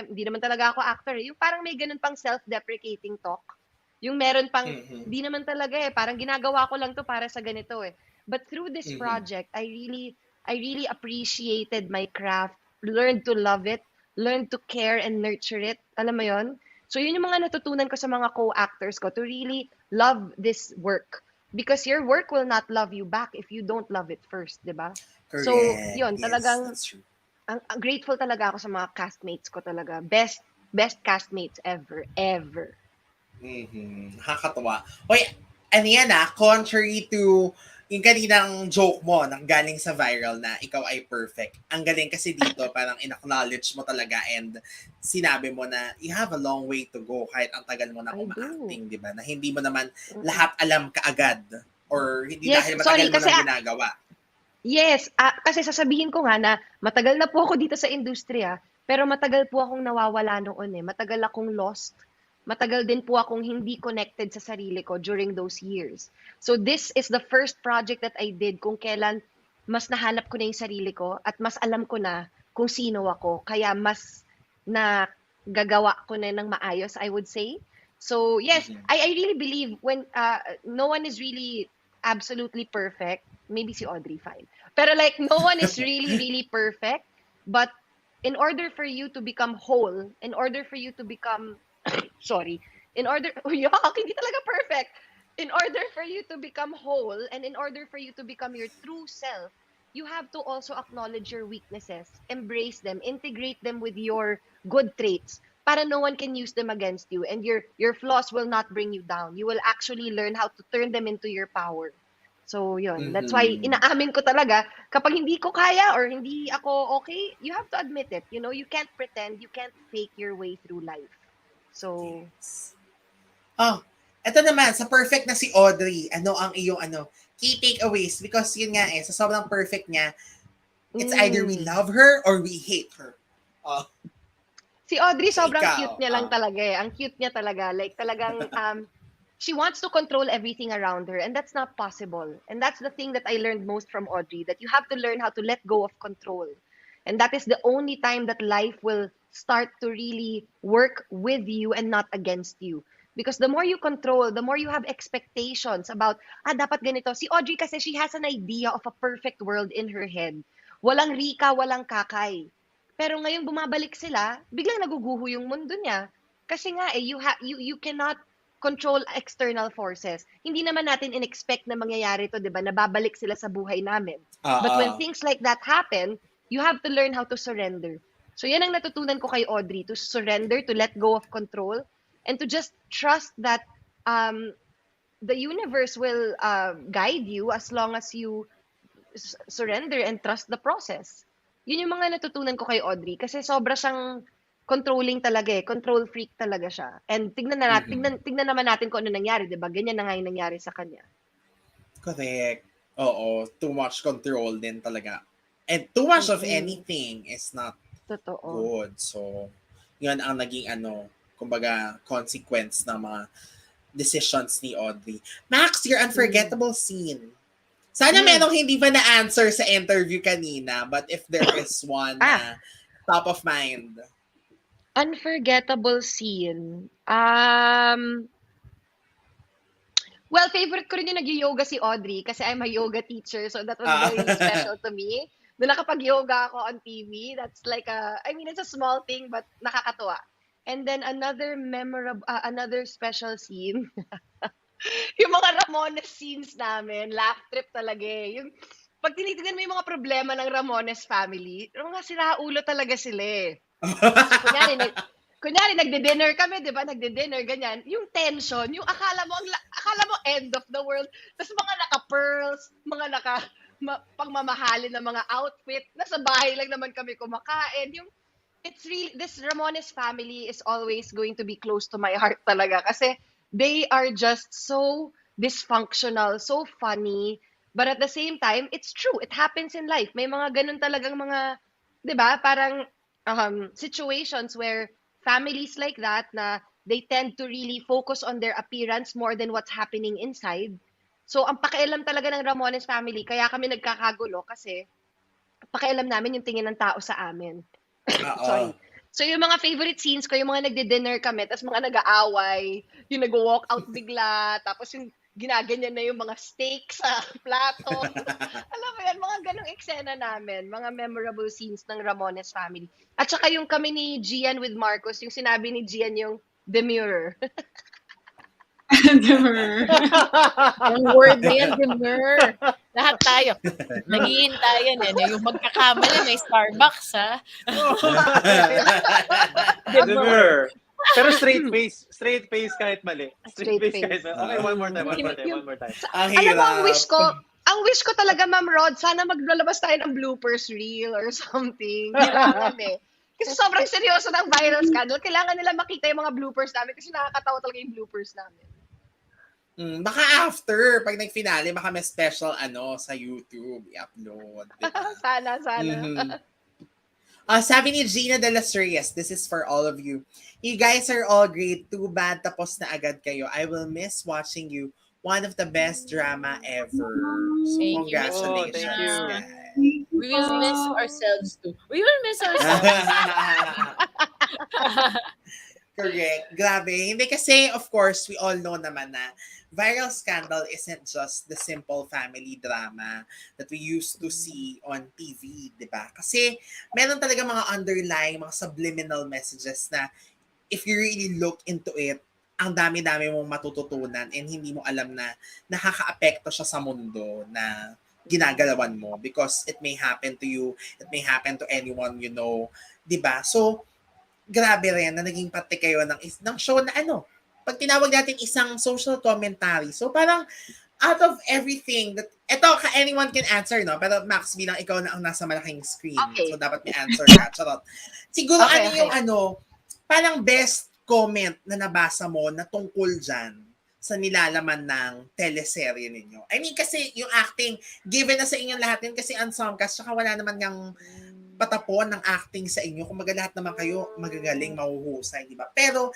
hindi naman talaga ako actor. Yung parang may ganun pang self-deprecating talk. Yung meron pang, hindi naman talaga parang ginagawa ko lang to para sa ganito But through this project, I really appreciated my craft, learned to love it, learned to care and nurture it. Alam mo yon? So yun yung mga natutunan ko sa mga co-actors ko to really love this work. Because your work will not love you back if you don't love it first, di ba? Correct. So, yun, Yes, talagang, that's true. ang grateful talaga ako sa mga castmates ko talaga. Best castmates ever. Nakakatuwa. Hoy, ano yan contrary to yung kaninang joke mo nang galing sa viral na ikaw ay perfect. Ang galing kasi dito, parang in-acknowledge mo talaga and sinabi mo na you have a long way to go kahit ang tagal mo na uma-acting, di ba? Na hindi mo naman lahat alam kaagad or hindi dahil matagal mo lang ginagawa. Yes, kasi sasabihin ko nga na matagal na po ako dito sa industriya, pero matagal po akong nawawala noon Matagal akong lost. Matagal din po akong hindi connected sa sarili ko during those years. So this is the first project that I did kung kailan mas nahanap ko na yung sarili ko at mas alam ko na kung sino ako. Kaya mas nagagawa ko na ng maayos, I would say. So yes, I really believe when no one is really absolutely perfect. Maybe si Audrey, fine. Pero like, no one is really, really perfect. But in order for you to become whole, in order for you to become hindi talaga perfect. In order for you to become whole and in order for you to become your true self, you have to also acknowledge your weaknesses, embrace them, integrate them with your good traits para no one can use them against you, and your flaws will not bring you down. You will actually learn how to turn them into your power. So, yun. That's why Mhm. inaamin ko talaga, kapag hindi ko kaya or hindi ako okay, you have to admit it. You know, you can't pretend, you can't fake your way through life. So, Oh, eto naman, sa perfect na si Audrey, ano ang iyong key takeaways? Because yun nga sa sobrang perfect niya, it's either we mm. love her or we hate her. Oh, Si Audrey, so sobrang ikaw, cute niya lang talaga eh. Ang cute niya talaga. Like, talagang, she wants to control everything around her, and that's not possible. And that's the thing that I learned most from Audrey, that you have to learn how to let go of control. And that is the only time that life will start to really work with you and not against you. Because the more you control, the more you have expectations about, dapat ganito. Si Audrey kasi, she has an idea of a perfect world in her head. Walang Rika, walang Kakay. Pero ngayong bumabalik sila, biglang naguguho yung mundo niya. Kasi nga you cannot control external forces. Hindi naman natin in-expect na mangyayari to, 'di ba? Nababalik sila sa buhay namin. But when things like that happen, you have to learn how to surrender. So yan ang natutunan ko kay Audrey, to surrender, to let go of control, and to just trust that the universe will guide you as long as you surrender and trust the process. Yun yung mga natutunan ko kay Audrey kasi sobra siyang controlling talaga eh. Control freak talaga siya. And tignan naman natin kung ano nangyari, 'di ba? Ganyan na nga yung nangyari sa kanya. correct. Oo, too much control din talaga. And too much of anything is not Totoo. good. So, yun ang naging kumbaga, consequence ng mga decisions ni Audrey. Max, your unforgettable scene. Sana merong hindi pa na-answer sa interview kanina, but if there is one na top of mind. Unforgettable scene. Well, favorite ko rin yung nag-yoga si Audrey kasi I'm a yoga teacher, so that was very special to me. Doon nakapag-yoga ako on TV. That's like it's a small thing but nakakatuwa. And then another special scene. Yung mga Ramones scenes namin, laugh trip talaga eh. Yung, pag tinitignan mo yung mga problema ng Ramones family, mga siraulo talaga sila eh. So, kunyari nagde-dinner kami, 'di ba? Nagde-dinner ganyan. Yung tension, yung akala mo end of the world. Tapos mga naka-pearls, mga pagmamahalin na mga outfit. Nasa bahay lang naman kami kumakain. It's really, this Ramones family is always going to be close to my heart talaga kasi they are just so dysfunctional, so funny, but at the same time, it's true. It happens in life. May mga ganun talagang mga, 'di ba? Parang situations where families like that na they tend to really focus on their appearance more than what's happening inside. So, ang pakialam talaga ng Ramones family, kaya kami nagkakagulo kasi pakialam namin yung tingin ng tao sa amin. Sorry. So, yung mga favorite scenes ko, yung mga nagdi-dinner kami, tapos mga nag-aaway, yung nag-walk out bigla, tapos yung ginaganyan na yung mga steak sa plato. Alam mo yan, mga ganong eksena namin, mga memorable scenes ng Ramones family. At saka yung kami ni Gian with Marcos, yung sinabi ni Gian yung the mirror. Demur. Ang word na yan, demur. Lahat tayo. Naghihintayan yan. Yung magkakamali, may Starbucks, ha? Demur. Pero straight face kahit mali. Straight face. Kahit mali. Okay, one more time. Alam mo, ang wish ko talaga, Ma'am Rod, sana maglalabas tayo ng bloopers reel or something. Kailangan eh. Kasi sobrang seryoso ng viral scandal. Kailangan nila makita yung mga bloopers namin kasi nakakatawa talaga yung bloopers namin. Baka after, pag nag-finale, baka may special sa YouTube i-upload. Diba? Sana. Sabi ni Gina de las Reyes, this is for all of you. You guys are all great. Too bad tapos na agad kayo. I will miss watching you. One of the best drama ever. So, Thank you. congratulations. Thank you. Guys. We will miss ourselves too. We will miss ourselves. Correct. Grabe. Hindi kasi, of course, we all know naman na viral scandal isn't just the simple family drama that we used to see on TV, di ba? Kasi meron talaga mga underlying, mga subliminal messages na if you really look into it, ang dami-dami mong matututunan and hindi mo alam na nakaka-apekto siya sa mundo na ginagalawan mo because it may happen to you, it may happen to anyone you know, 'di ba? So grabe rin na naging parte kayo ng show na pag tinawag natin isang social commentary. So parang out of everything that anyone can answer, no? Pero Max, bilang ikaw na ang nasa malaking screen, Okay. so dapat may answer ka. Charot. Siguro Okay. yung parang best comment na nabasa mo na tungkol dyan sa nilalaman ng teleserye ninyo? I mean, kasi yung acting, given na sa inyong lahat yun kasi ensemble cast, tsaka wala naman ng patapon ng acting sa inyo. Kung lahat naman kayo magagaling, mahuhusay, di ba? Pero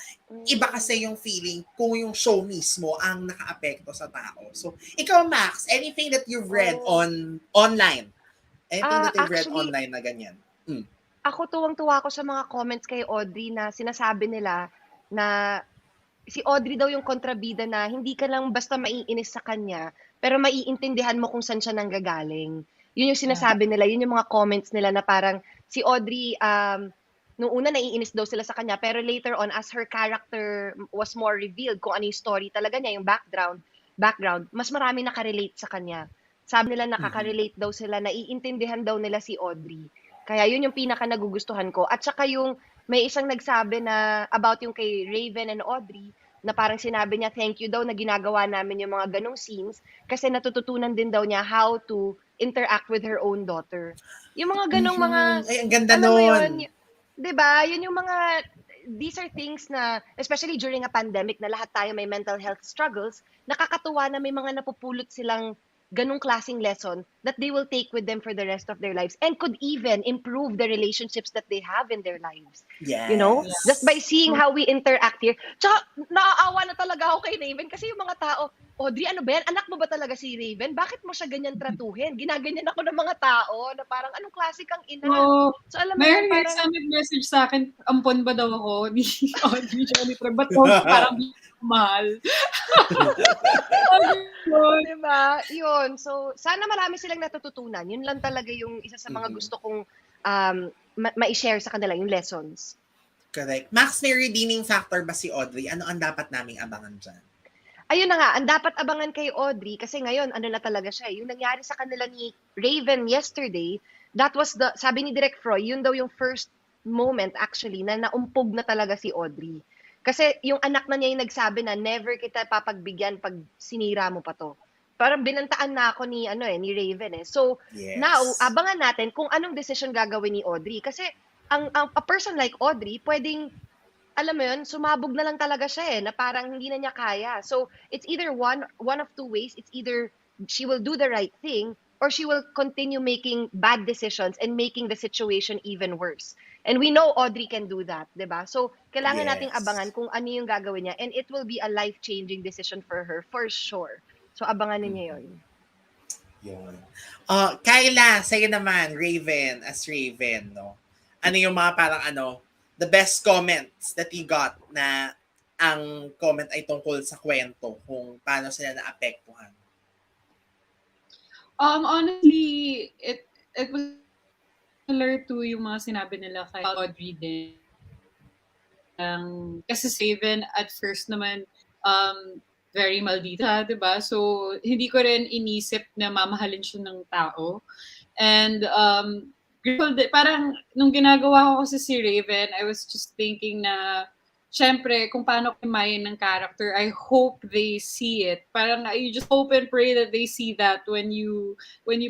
iba kasi yung feeling kung yung show mismo ang naka-apekto sa tao. So, ikaw, Max, anything that you've read online? Anything that you've read online na ganyan? Ako tuwang-tuwa ako sa mga comments kay Audrey na sinasabi nila na si Audrey daw yung kontrabida na hindi ka lang basta maiinis sa kanya, pero maiintindihan mo kung saan siya nanggagaling. Yun yung sinasabi nila, yun yung mga comments nila na parang si Audrey, nung una naiinis daw sila sa kanya, pero later on, as her character was more revealed, kung ano yung story talaga niya, yung background, mas marami nakarelate sa kanya. Sabi nila nakaka-relate daw sila, naiintindihan daw nila si Audrey. Kaya yun yung pinaka nagugustuhan ko. At saka yung may isang nagsabi na about yung kay Raven and Audrey, na parang sinabi niya thank you daw na ginagawa namin yung mga ganong scenes kasi natututunan din daw niya how to interact with her own daughter. Yung mga ganong mga, ay, ang ganda alam mo nun. yun, diba? Yun yung mga, these are things na, especially during a pandemic na lahat tayo may mental health struggles, nakakatuwa na may mga napupulot silang ganong klaseng lesson that they will take with them for the rest of their lives and could even improve the relationships that they have in their lives. Yes. You know? Just by seeing how we interact here. Tsaka, naaawa na talaga ako kay Raven kasi yung mga tao, Audrey, ano ba yan? Anak mo ba talaga si Raven? Bakit mo siya ganyan tratuhin? Ginaganyan ako ng mga tao na parang, anong klase kang ina? So, alam mo Mayroon parang, isang nag-message sa akin, ampon ba daw ako ni Audrey Jennifer? Ba't daw parang mahal? diba? Yun. So, sana marami silang natututunan. Yun lang talaga yung isa sa mga gusto kong ma-share sa kanila, yung lessons. Correct. Max, may redeeming factor ba si Audrey? Ano ang dapat naming abangan dyan? Ayun na nga, ang dapat abangan kay Audrey, kasi ngayon, ano na talaga siya, yung nangyari sa kanila ni Raven yesterday, that was sabi ni Direk Froy, yun daw yung first moment actually, na naumpog na talaga si Audrey. Kasi yung anak na niya yung nagsabi na, never kita papagbigyan pag sinira mo pa to. Parang binantaan na ako ni Raven eh. So, now, abangan natin kung anong decision gagawin ni Audrey. Kasi, a person like Audrey, pwedeng alam mo yun, sumabog na lang talaga siya na parang hindi na niya kaya. So, it's either one of two ways. It's either she will do the right thing or she will continue making bad decisions and making the situation even worse. And we know Audrey can do that, diba? So, kailangan nating abangan kung ano yung gagawin niya and it will be a life-changing decision for her, for sure. So, abangan niya yun. Yun. Kaila, sa'yo naman, Raven, as Raven, no? Ano yung mga parang the best comments that you got na ang comment ay tungkol sa kwento kung paano sila naapektuhan? Honestly, it was similar to yung mga sinabi nila kay Audrey din. Kasi Raven at first naman very maldita, diba? So, hindi ko rin inisip na mamahalin siya ng tao. And parang nung ginagawa ko kasi si Raven, I was just thinking na syempre kung paano kumain ng character, I hope they see it. Parang you just hope and pray that they see that when you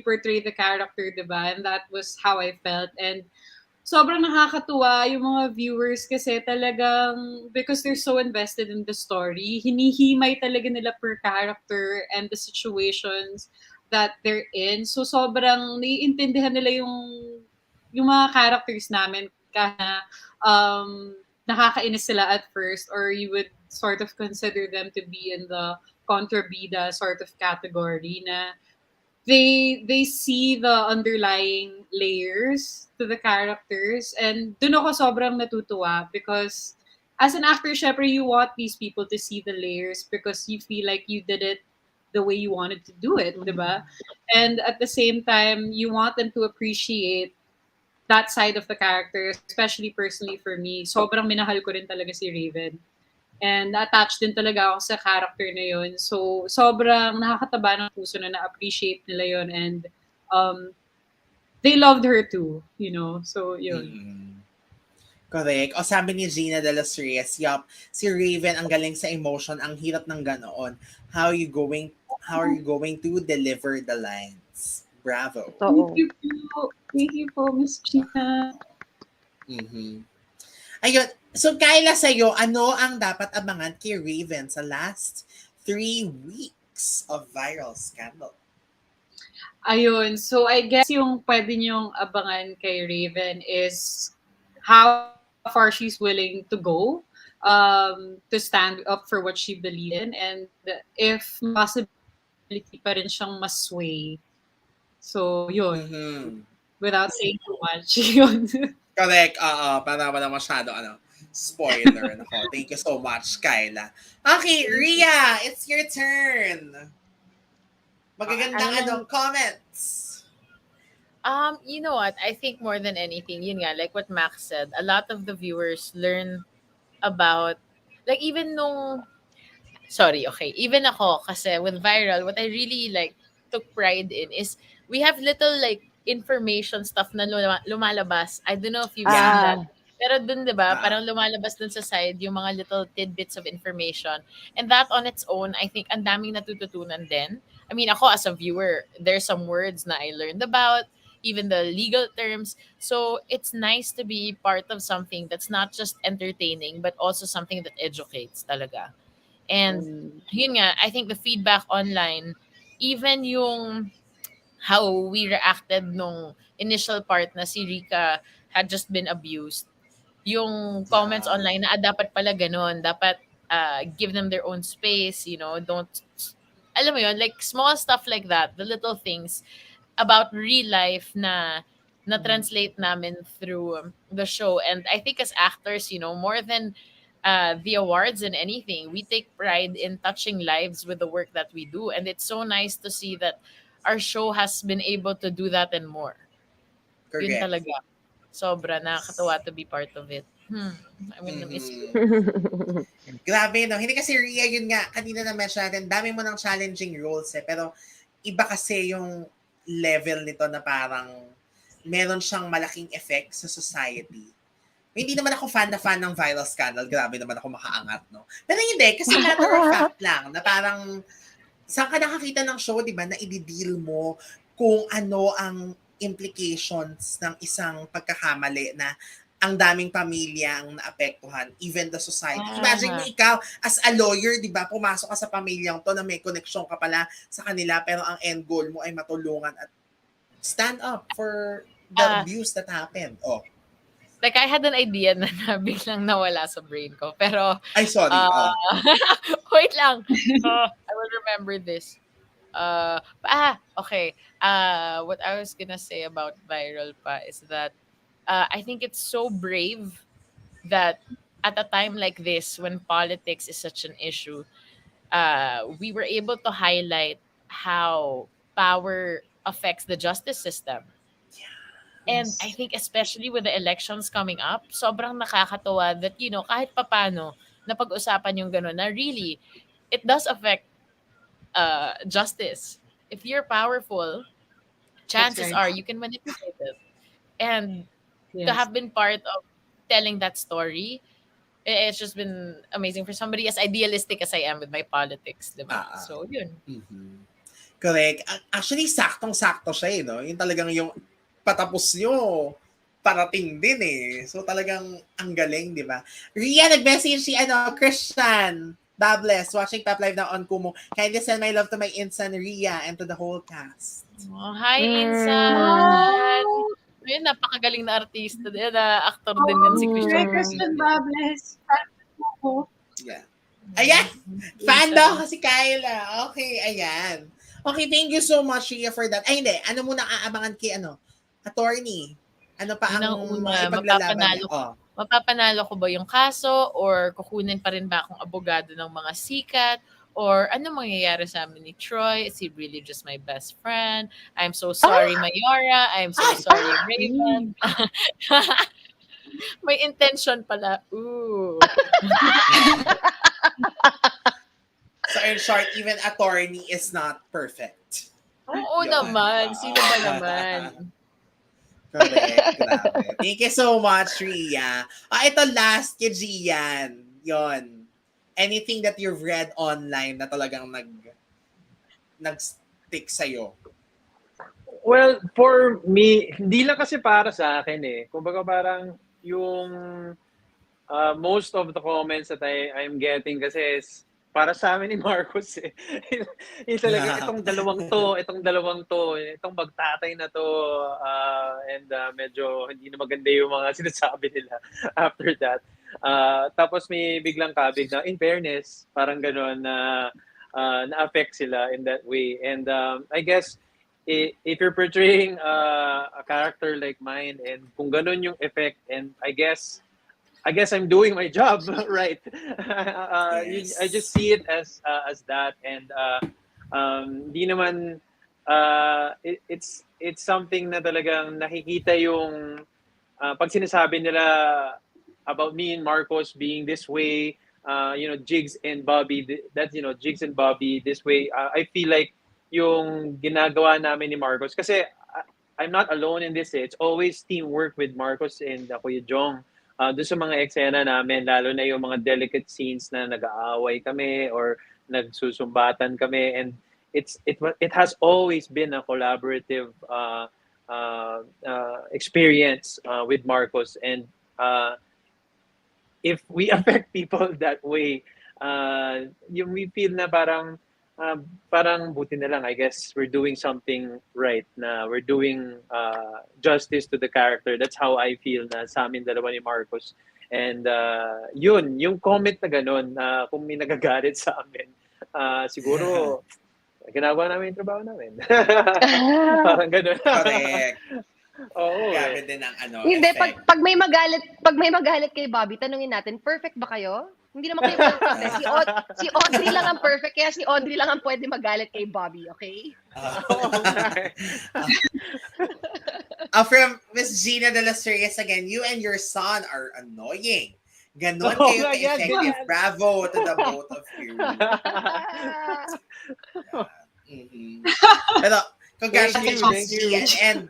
portray the character, diba? And that was how I felt. And sobrang nakakatuwa yung mga viewers kasi talagang because they're so invested in the story, hinihimay talaga nila per character and the situations that they're in. So sobrang naiintindihan nila yung mga characters namin kahit nakakainis sila at first or you would sort of consider them to be in the kontrabida sort of category na they see the underlying layers to the characters and dun ako sobrang natutuwa because as an actor, syempre you want these people to see the layers because you feel like you did it the way you wanted to do it, diba? And at the same time, you want them to appreciate that side of the character, especially personally for me. Sobrang minahal ko rin talaga si Raven. And na-attach din talaga ako sa character na yun. So, sobrang nakakataba ng puso na na-appreciate nila yun. And they loved her too, you know. So, yun. Mm-mm. Correct. O sabi ni Gina de los Reyes, yup, si Raven ang galing sa emotion, ang hirap ng ganoon. How are you going to deliver the lines? Bravo. Totoo. Thank you po, Miss Gina. Mhm. Ayun. So, Kaila, sa'yo, ano ang dapat abangan kay Raven sa last 3 weeks of viral scandal? Ayun. So, I guess yung pwede niyong abangan kay Raven is how far she's willing to go to stand up for what she believes in, and if possibility pa rin siyang masway. So, yun. Mhm. Without saying too much. Yun. Correct. Para wala masyado, spoiler. Nako, thank you so much, Kaila. Okay, Ria, it's your turn. Magagandang comments. You know what? I think more than anything, yun nga, like what Max said, a lot of the viewers learn about, like even even ako, kasi with viral, what I really like took pride in is we have little like information stuff na lumalabas. I don't know if you've seen that. Pero dun, di ba, parang lumalabas dun sa side yung mga little tidbits of information. And that on its own, I think ang daming natututunan din. I mean, ako as a viewer, there's some words na I learned about, even the legal terms. So it's nice to be part of something that's not just entertaining, but also something that educates talaga. And yun nga, I think the feedback online, even yung how we reacted nung initial part na si Rika had just been abused, yung comments online na dapat pala ganun, dapat give them their own space, don't, alam mo yun, like small stuff like that, the little things about real life na translate namin through the show. And I think as actors, more than the awards and anything, we take pride in touching lives with the work that we do. And it's so nice to see that our show has been able to do that and more. Correct. Yun talaga. Sobra nakakatawa to be part of it. I'm gonna miss you. Grabe, no? Hindi kasi Ria, yun nga, kanina na-mention natin, dami mo ng challenging roles pero iba kasi yung level nito na parang meron siyang malaking effect sa society. Hindi naman ako fan ng viral scandal. Grabe naman ako makaangat, no? Pero hindi, kasi matter of fact lang, na parang, saan ka nakakita ng show, di ba, na i-deal mo kung ano ang implications ng isang pagkakamali na ang daming pamilya ang naapektuhan, even the society. Imagine mo ikaw, as a lawyer, di ba, pumasok ka sa pamilyang to na may connection ka pala sa kanila, pero ang end goal mo ay matulungan at stand up for the abuse that happened. Like, I had an idea na biglang nawala sa brain ko. Pero, ay, sorry. Wait lang. I will remember this. Okay. What I was gonna say about viral pa is that I think it's so brave that at a time like this, when politics is such an issue, we were able to highlight how power affects the justice system. And I think especially with the elections coming up, sobrang nakakatawa that, kahit papano, napag-usapan yung gano'n, na really, it does affect justice. If you're powerful, chances are you can manipulate it. And to have been part of telling that story, it's just been amazing for somebody as idealistic as I am with my politics, diba? So, yun. Correct. Actually, saktong-sakto siya, no? Yung talagang yung patapos nyo, parating din So talagang ang galing, di ba? Ria, nag-message si Christian Dables, watching Top Live now on Kumu. Kindly send my love to my Insan Ria and to the whole cast. Hi, Insan! Ayun, napakagaling na artista din, na actor din yan si Christian. Christian Dables. Yeah. Ayan! Fan daw kasi Kaila. Okay, ayan. Okay, thank you so much, Ria, for that. Ay, hindi. Ano muna aabangan kay attorney? Ano pa ang ipaglalaban niya? Mapapanalo ko ba yung kaso, or kukunin pa rin ba akong abogado ng mga sikat, or ano mangyayari sa amin ni Troy? Is he really just my best friend? I'm so sorry, Mayora. I'm so sorry, Raven. May intention pala. Ooh. So in short, even attorney is not perfect. Oo Yun. naman. Sino ba naman? Correct. Grabe. Thank you so much, Ria. Ito last kay Gian. Yon. Anything that you've read online na talagang nag-stick sa'yo? Well, for me, hindi lang kasi para sa akin eh. Kumbaga parang yung most of the comments that I'm getting kasi is para sa amin ni Marcos eh. Yung talaga, itong dalawang to, itong magtatay na to, and medyo hindi na maganda yung mga sinasabi nila after that. Tapos may biglang kabig na, in fairness, parang gano'n na na-affect sila in that way. And I guess, if you're portraying a character like mine and kung gano'n yung effect, and I guess I'm doing my job right. Yes. I just see it as that, and di naman it's something na talagang nakikita yung pag sinasabi nila about me and Marcos being this way, Jigs and Bobby, that's Jigs and Bobby this way. I feel like yung ginagawa namin ni Marcos kasi I'm not alone in this. It's always teamwork with Marcos and Kuya Jong. Doon sa mga eksena namin, lalo na yung mga delicate scenes na nag-aaway kami or nagsusumbatan kami, and it has always been a collaborative experience with Marcos, and if we affect people that way, yung we feel na parang buti na lang, I guess we're doing something right, na we're doing justice to the character. That's how I feel na sa amin dalawa ni Marcos. And yun, yung comment na ganun, kung may nagagalit sa amin, siguro ginagawa namin yung trabaho namin. Parang ganun. Correct. Oo. Grabe din ang Hindi, effect. pag may magalit kay Bobby, tanungin natin, perfect ba kayo? Hindi naman kayo perfect. Si Audrey lang ang perfect, kaya si Audrey lang ang pwede magalit kay Bobby, okay? From Miss Gina de las Reyes again, you and your son are annoying. Ganon kayo ka-effective. Bravo to the both of you. Pero, congratulations, Gian. And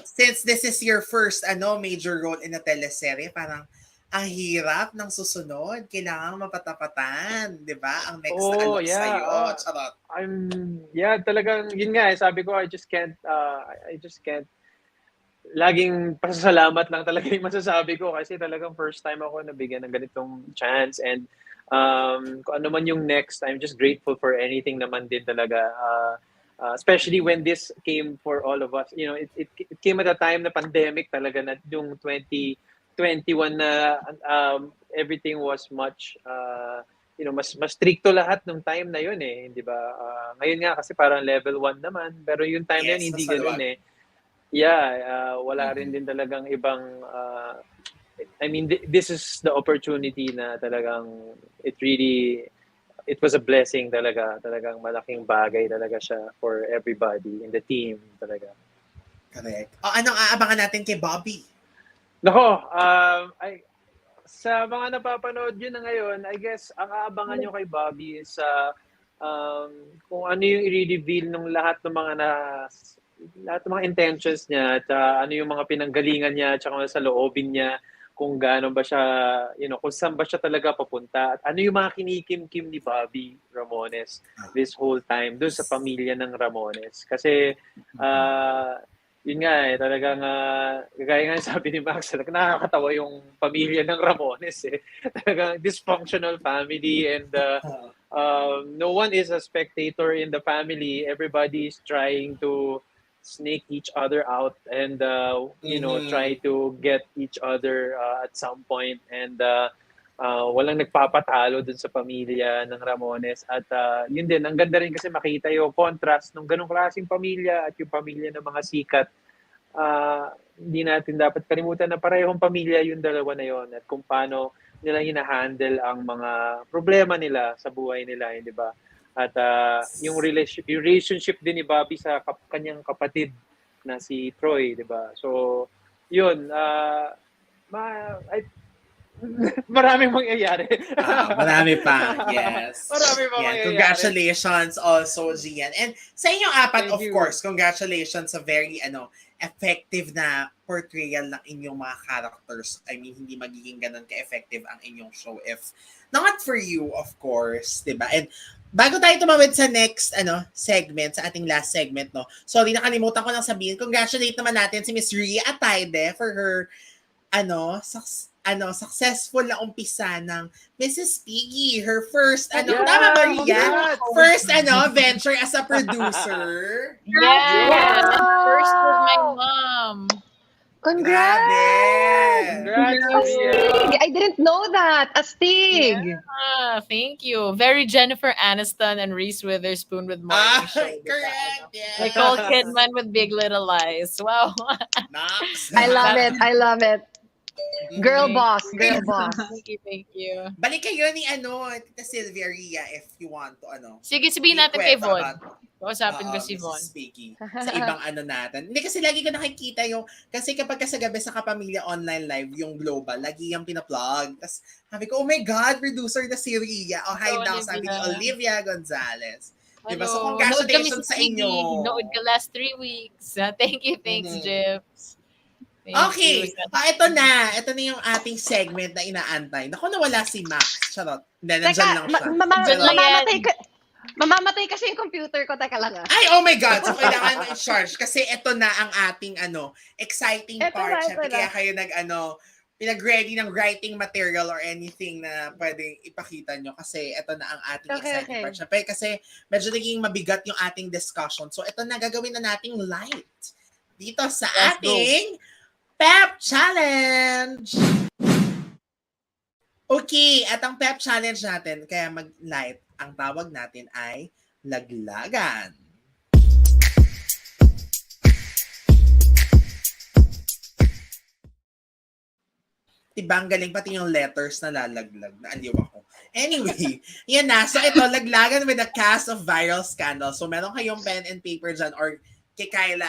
since this is your first major role in a teleserye, parang ang hirap ng susunod. Kailangan mapatapatan, di ba? Ang next na alok sa'yo. Charot. Talagang, yun nga, sabi ko, I just can't, laging pasasalamat lang talaga yung masasabi ko kasi talagang first time ako nabigyan ng ganitong chance, and kung ano man yung next, I'm just grateful for anything naman din talaga. Especially when this came for all of us. It came at a time na pandemic talaga, na yung 2021 na everything was much mas stricto lahat nung time na yun eh, di ba? Ngayon nga kasi parang level 1 naman, pero yung time na yun hindi ganoon eh. Wala rin din talagang ibang I mean, this is the opportunity na talagang it was a blessing talaga. Talagang malaking bagay talaga siya for everybody in the team talaga. Correct. Anong aabangan natin kay Bobby? Nako, sa mga napapanood yun na ngayon, I guess, ang aabangan nyo kay Bobby is kung ano yung i-reveal ng lahat ng mga intentions niya, at ano yung mga pinanggalingan niya, at sa loobin niya, kung gaano ba siya, kung saan ba siya talaga papunta, at ano yung mga kinikim-kim ni Bobby Ramones this whole time, doon sa pamilya ng Ramones. Kasi, yun nga talagang, gaya nga sabi ni Max, nakakatawa yung pamilya ng Ramones eh. Talagang dysfunctional family, and no one is a spectator in the family. Everybody is trying to snake each other out, and try to get each other at some point, and walang nagpapatalo dun sa pamilya ng Ramones. At yun din, ang ganda rin kasi makita yung contrast ng ganong klaseng pamilya at yung pamilya ng mga sikat. Hindi natin dapat kalimutan na parehong pamilya yung dalawa na yon, at kung paano nila hinahandle ang mga problema nila sa buhay nila, di ba? At yung relationship din ni Bobby sa kanyang kapatid na si Troy, di ba? So, yun, Maraming mangyayari. Marami pa, yes. Marami pa Yan, mangyayari. congratulations also, Gian. And sa inyong apat, Thank of you. course, congratulations sa very effective na portrayal ng inyong mga characters. I mean, hindi magiging ganun ka-effective ang inyong show if not for you, of course, 'di ba? And bago tayo tumawid sa next segment, sa ating last segment, no. Sorry, nakalimutan ko lang sabihin. Congratulate naman natin si Miss Ria Atayde for her successful na umpisa ng Mrs. Piggy. Her first, tama ba, Ria? First, venture as a producer. Yes. Wow. First with my mom. Congrats! Congrats, Ria. Astig! I didn't know that. Astig! Thank you. Very Jennifer Aniston and Reese Witherspoon with morning show. Correct, yes. Nicole Kidman with Big Little Lies. Wow. Max. I love it. I love it. Girl boss. Girl boss. Thank you. Balik kayo ni Tita Sylvia, Ria, if you want to Sige, sabihin natin kay ikwento Von. about, Kausapin ko si Von. Mrs. Piggy, sa ibang natin. Hindi kasi lagi ko nakikita kasi kapag sa gabi sa Kapamilya online live, yung global, lagi yung pinaplug. Tapos sabi ko, oh my God, producer na si Ria. Oh, hi daw, sabi ni Olivia Gonzalez. Diba? So, congratulations sa inyo. Nood ka last 3 weeks. Thank you, thanks, Jips. Okay. Ito na yung ating segment na inaantay. Naku, nawala si Max. Charot. Hindi, nandyan lang siya. Mamamatay kasi yung computer ko. Teka lang. Ay, oh my God. So, kailangan mo i-charge. Kasi ito na ang ating exciting part. Kaya kayo pinag-ready ng writing material or anything na pwedeng ipakita nyo. Kasi ito na ang ating exciting part. Siyempre, kasi medyo naging mabigat yung ating discussion. So, ito na, gagawin na nating light. Dito sa ating PEP Challenge! Okay, at ang PEP Challenge natin, kaya mag-light, ang tawag natin ay laglagan. Diba, ang galing pati yung letters na lalaglag, naaliw ako. Anyway, yan na. So ito, laglagan with a cast of viral scandals. So meron kayong pen and paper dyan or kay Kaila,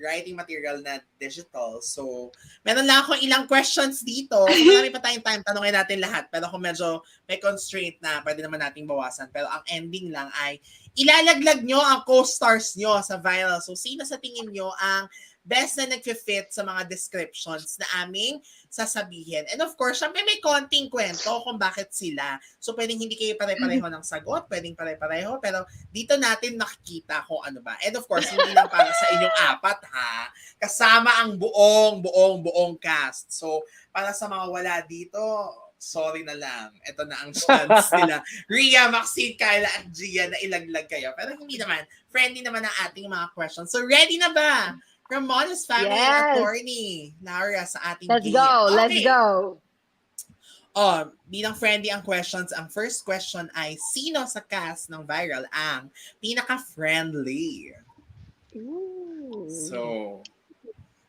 writing material na digital. So, meron lang ako ilang questions dito. Kung marami pa tayong time, tanongin natin lahat. Pero kung medyo may constraint na, pwede naman nating bawasan. Pero ang ending lang ay, ilalaglag nyo ang co-stars nyo sa viral. So, sino sa tingin nyo ang best na nag-fit sa mga descriptions na aming sasabihin. And of course, syempre may konting kwento kung bakit sila. So, pwedeng hindi kayo pare-pareho ng sagot, pwedeng pare-pareho, pero dito natin makikita kung ano ba. And of course, hindi lang para sa inyong apat, ha? Kasama ang buong cast. So, para sa mga wala dito, sorry na lang. Ito na ang chance nila. Ria, Maxene, Kaila, at Gian na ilaglag kayo. Pero hindi naman. Friendly naman ang ating mga questions. So, ready na ba? Ramones Family attorney, Laura, sa ating Let's go. Bilang friendly ang questions, ang first question ay, sino sa cast ng viral ang pinaka-friendly? So,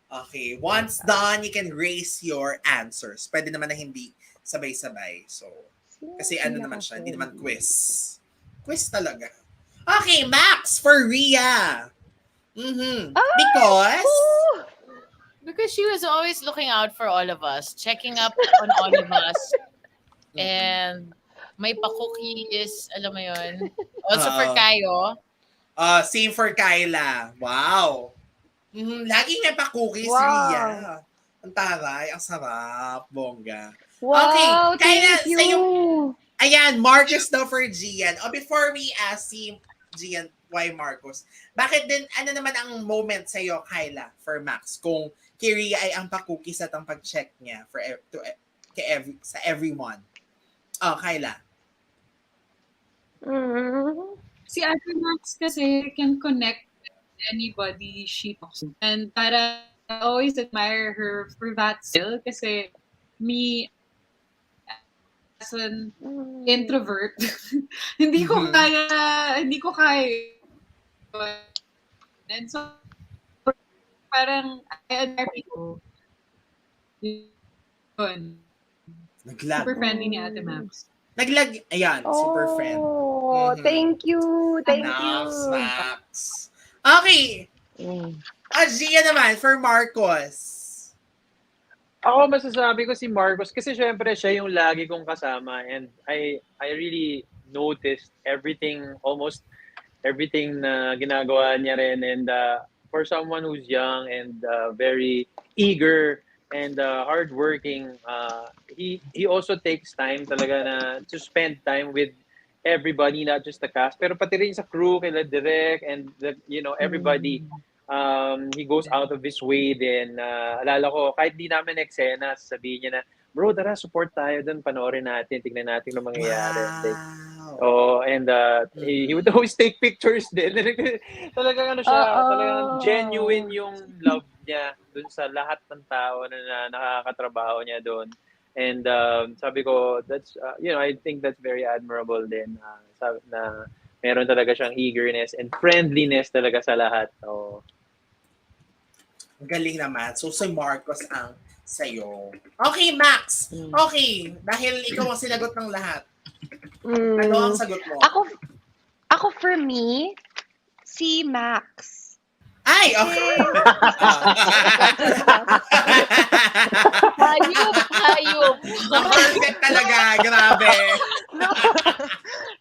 okay. Once done, you can raise your answers. Pwede naman na hindi sabay-sabay. So, kasi naman siya, hindi naman quiz. Quiz talaga. Okay, Max, for Ria. Because she was always looking out for all of us, checking up on all of us. And may pa-cookies, alam mo yun. Also for Kayo. Same for Kaila. Wow. Laging may pa-cookies, Ria. Ang taray, ang sarap, bongga. Wow, okay, Kaila, thank you. Ayan, Marcus daw for Gian. Before we ask si Gian, why Marcos? Bakit din, ano naman ang moment sa'yo, Kaila, for Max? Kung kay Ria ay ang pa-cookies at ang pag-check niya sa everyone. Kaila. Si Ate Max kasi can connect with anybody she talks to. And para I always admire her for that skill kasi me as an introvert, hindi ko kaya. And so, parang I admire people. Yun. Naglag. Super friendly ni Ate Max. Ayan, super friend. Thank you. Thank you. Max. Okay. Gia naman, for Marcos. Ako masasabi ko si Marcos kasi syempre siya yung lagi kong kasama and I really noticed almost everything na ginagawa niya rin and for someone who's young and very eager and hardworking, he also takes time talaga na to spend time with everybody, not just the cast, pero pati rin sa crew, kila Direk and everybody. He goes out of his way din. Alala ko, kahit di namin eksena, sabihin niya na, bro, tara, support tayo dun, panoorin natin, tignan natin ang mangyayari. Like, and he would always take pictures din. Talagang ano siya, talagang genuine yung love niya dun sa lahat ng tao na nakakatrabaho niya dun. And sabi ko, that's, I think that's very admirable din. Na meron talaga siyang eagerness and friendliness talaga sa lahat. So, galing naman. So, si Marcos ang sa'yo. Okay, Max. Okay. Dahil ikaw ang sinagot ng lahat. Ano ang sagot mo? Ako for me, si Max. Ay, okay. Hayop. Perfect talaga. Grabe.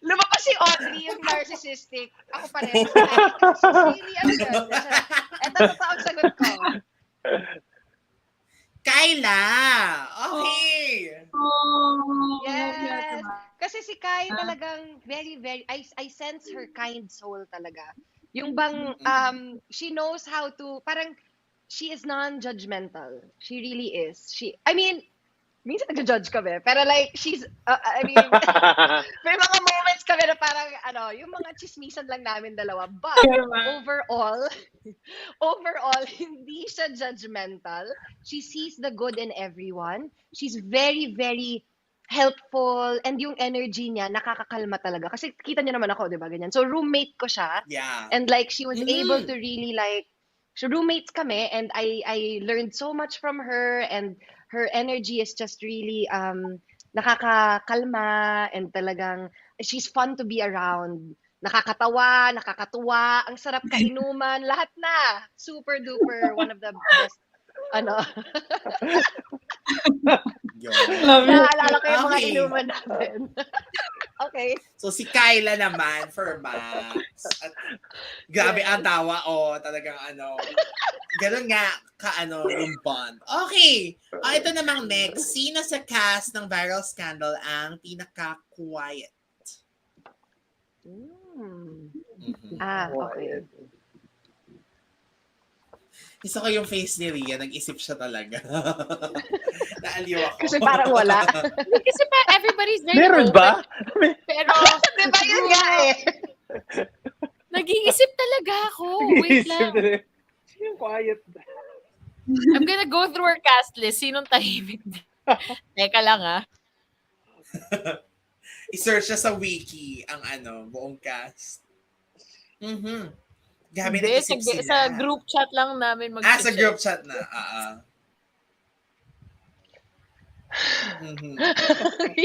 Lumabas si Audrey, yung narcissistic. Ako pa rin. Really, ito totoo ang sagot ko. Kaila. Okay. Yes. Kasi si Kai talagang very, very, I sense her kind soul talaga. Yung bang, she knows how to, parang, she is non-judgmental. She really is. I mean, minsan nag-judge kami, pero like, she's, may mga moments kami na parang, yung mga chismisan lang namin dalawa. But, overall, hindi siya judgmental. She sees the good in everyone. She's very, very helpful, and yung energy niya nakakakalma talaga kasi kita niyo naman ako, 'di ba, ganyan. So roommate ko siya, and like she was able to really like, so roommates kami, and I learned so much from her, and her energy is just really nakakakalma, and talagang she's fun to be around. Nakakatawa, nakakatuwa, ang sarap kainuman, lahat na. Super duper, one of the best Naalala ko yung mga inuman natin. Okay. So si Kaila naman for Max. At, grabe ang tawa. Talagang ganun nga yung bond. Okay. Ito namang next. Sino sa cast ng Viral Scandal ang pinaka-quiet? Okay. Gusto ko yung face ni Ria, nag-isip siya talaga. Naaliw ako. Kasi parang wala. Kasi everybody's very meron open. ba? Pero, diba yun nga eh? Nag-iisip talaga ako. Wait lang. Yung quiet. I'm gonna go through our cast list. Sinong tahimik? Teka lang I-search na sa wiki ang buong cast. Gabi nag-isip sila. Sa group chat lang namin mag-check. Sa group chat na.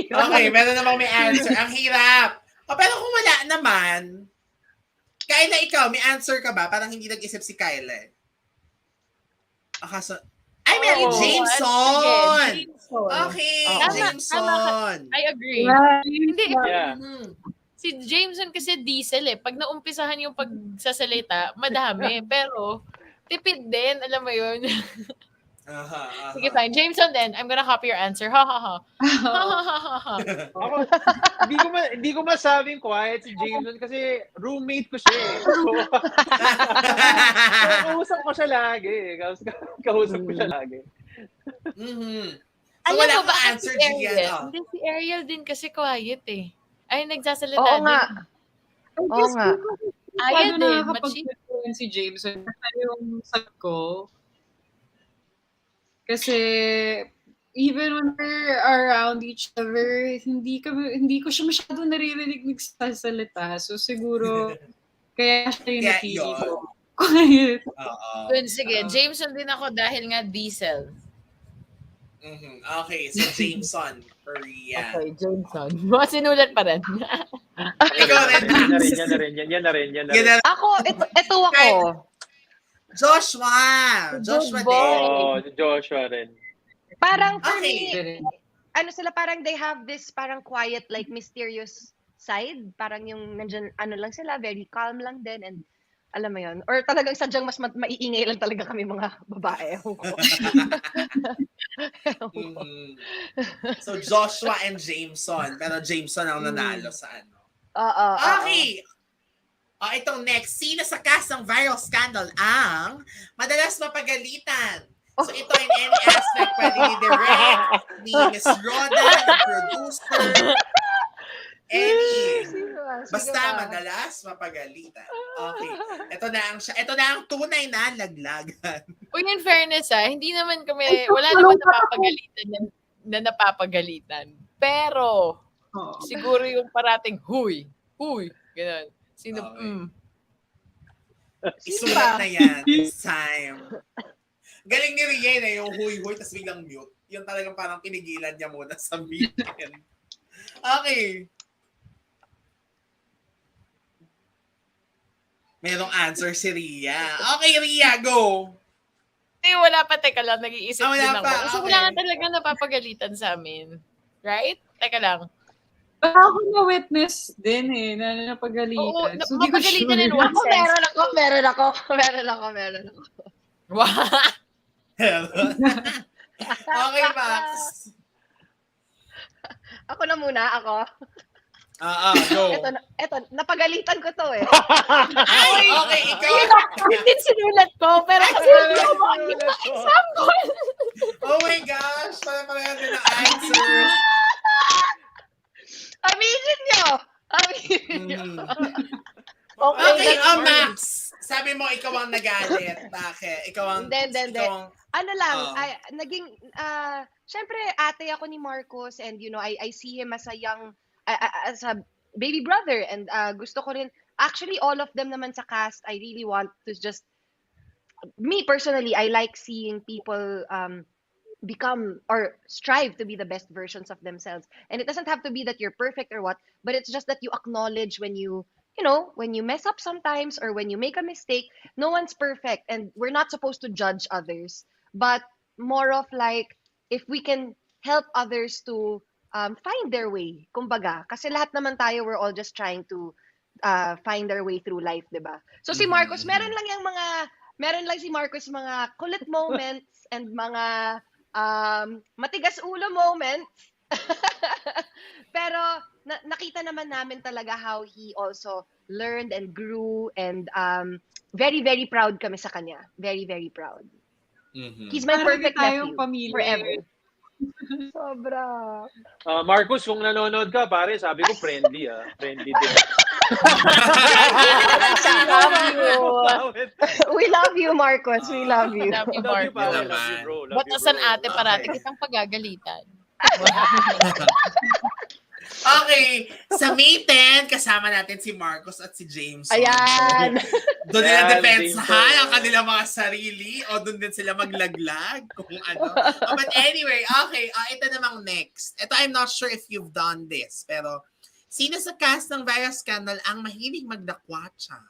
Okay, meron namang may answer. Ang hirap. Pero kung wala naman, Kaila, ikaw, may answer ka ba? Parang hindi nag-isip si Kaila. Meron Jameson! Okay, Jameson. I agree. Hindi. Yeah. Si Jameson kasi diesel eh. Pag naumpisahan yung pagsasalita, madami. Pero, tipid din. Alam mo yun. Sige, fine. Jameson din. I'm gonna copy your answer. Ha, ha, ha. Ako, hindi ko masabing quiet si Jameson kasi roommate ko siya eh. So, kausap ko siya lagi. Kausap ko siya lagi. So, alam wala mo ba kang answer, si Ariel? Gian. Hindi, si Ariel din kasi quiet eh. Ay, nagsasalita Oo din. nga. Oo nga. Ayaw din. Nakakapag-influence si Jameson. Kasi yung sagot ko. Kasi even when we're around each other, hindi ko siya masyado naririnig nagsasalita. So siguro, kaya siya yung napili ko. Quiet. Sige, Jameson din ako dahil nga diesel. Okay, so Jameson for Ria. Okay, Jameson. Mga sinulat pa rin. Ikaw rin. Yan na rin. Ako, ito ako. Joshua din. Joshua rin. Parang for Okay. me, ano sila, parang they have this parang quiet, like mysterious side. Parang yung nandyan, ano lang sila, very calm lang din. And alam mo yun? Or talagang sadyang mas maiingay lang talaga kami mga babae. Ewan ko. Ewan ko. So, Joshua and Jameson. Pero Jameson ang nanalo sa ano. Oo. Okay. Itong next. Sino sa cast ng viral scandal ang madalas mapagalitan? So, ito in any aspect, pwede ni Direk, ni Miss Roda, ni producer, any. Basta madalas mapagalitan. Okay. Ito na ang tunay na laglagan. Uy, in fairness hindi naman kami, wala naman napapagalitan na napapagalitan. Pero, siguro yung parating, huy, gano'n. Sino, Isulat na yan. It's time. Galing ni Ria na yung huy, tapos biglang mute. Yung talagang parang pinigilan niya muna sa meeting. Okay. Merong answer si Ria. Okay, Ria, go! wala pa, teka lang, nag-iisip Wala din ako. pa, So, okay. wala nga talaga napapagalitan sa amin. Right? Teka lang. Ako na-witness din na napagalitan. Oo, So, di ko mapagalitan sure. in what sense? Meron ako. Wow. Okay, Max. Ako na muna, ako. Go. Eto, napagalitan ko to eh. Ay, okay, ikaw. Yun din sinulat ko, pero kasi hindi ako makikita example. Oh my gosh, pala din ang answers. Aminin nyo! Okay, Max. Sabi mo, ikaw ang nagalit. Bakit? Ikaw ang... Hindi. Ikaw ang... Ano lang, naging, syempre, ate ako ni Marcos, and you know, I see him as a young, as a baby brother, and gusto ko rin, actually, all of them naman sa cast, I really want to just, me personally, I like seeing people become or strive to be the best versions of themselves. And it doesn't have to be that you're perfect or what, but it's just that you acknowledge when you know, when you mess up sometimes or when you make a mistake. No one's perfect, and we're not supposed to judge others, but more of like, if we can help others to find their way, kumbaga. Kasi lahat naman tayo, we're all just trying to find our way through life, diba? So si Marcos, meron lang si Marcos mga kulit moments and mga matigas ulo moments. Pero nakita naman namin talaga how he also learned and grew, and very, very proud kami sa kanya. Very, very proud. He's my perfect nephew. Forever. Sobra. Marcos, kung nanonood ka, pare, sabi ko friendly Friendly din. We love you, Marcos. We love you. Love you, Love you, Marcos. pare. Love you, bro. Love Ba't you, asan bro. ate parati kitang pagagalitan? Okay, sa May 10, kasama natin si Marcos at si James. Ayan. Doon nila Ayan, depensahan Jameson. ang kanilang mga sarili o doon din sila maglaglag kung ano. But anyway, okay, ito namang next. Ito, I'm not sure if you've done this, pero sino sa cast ng viral scandal ang mahilig magdakwatsa?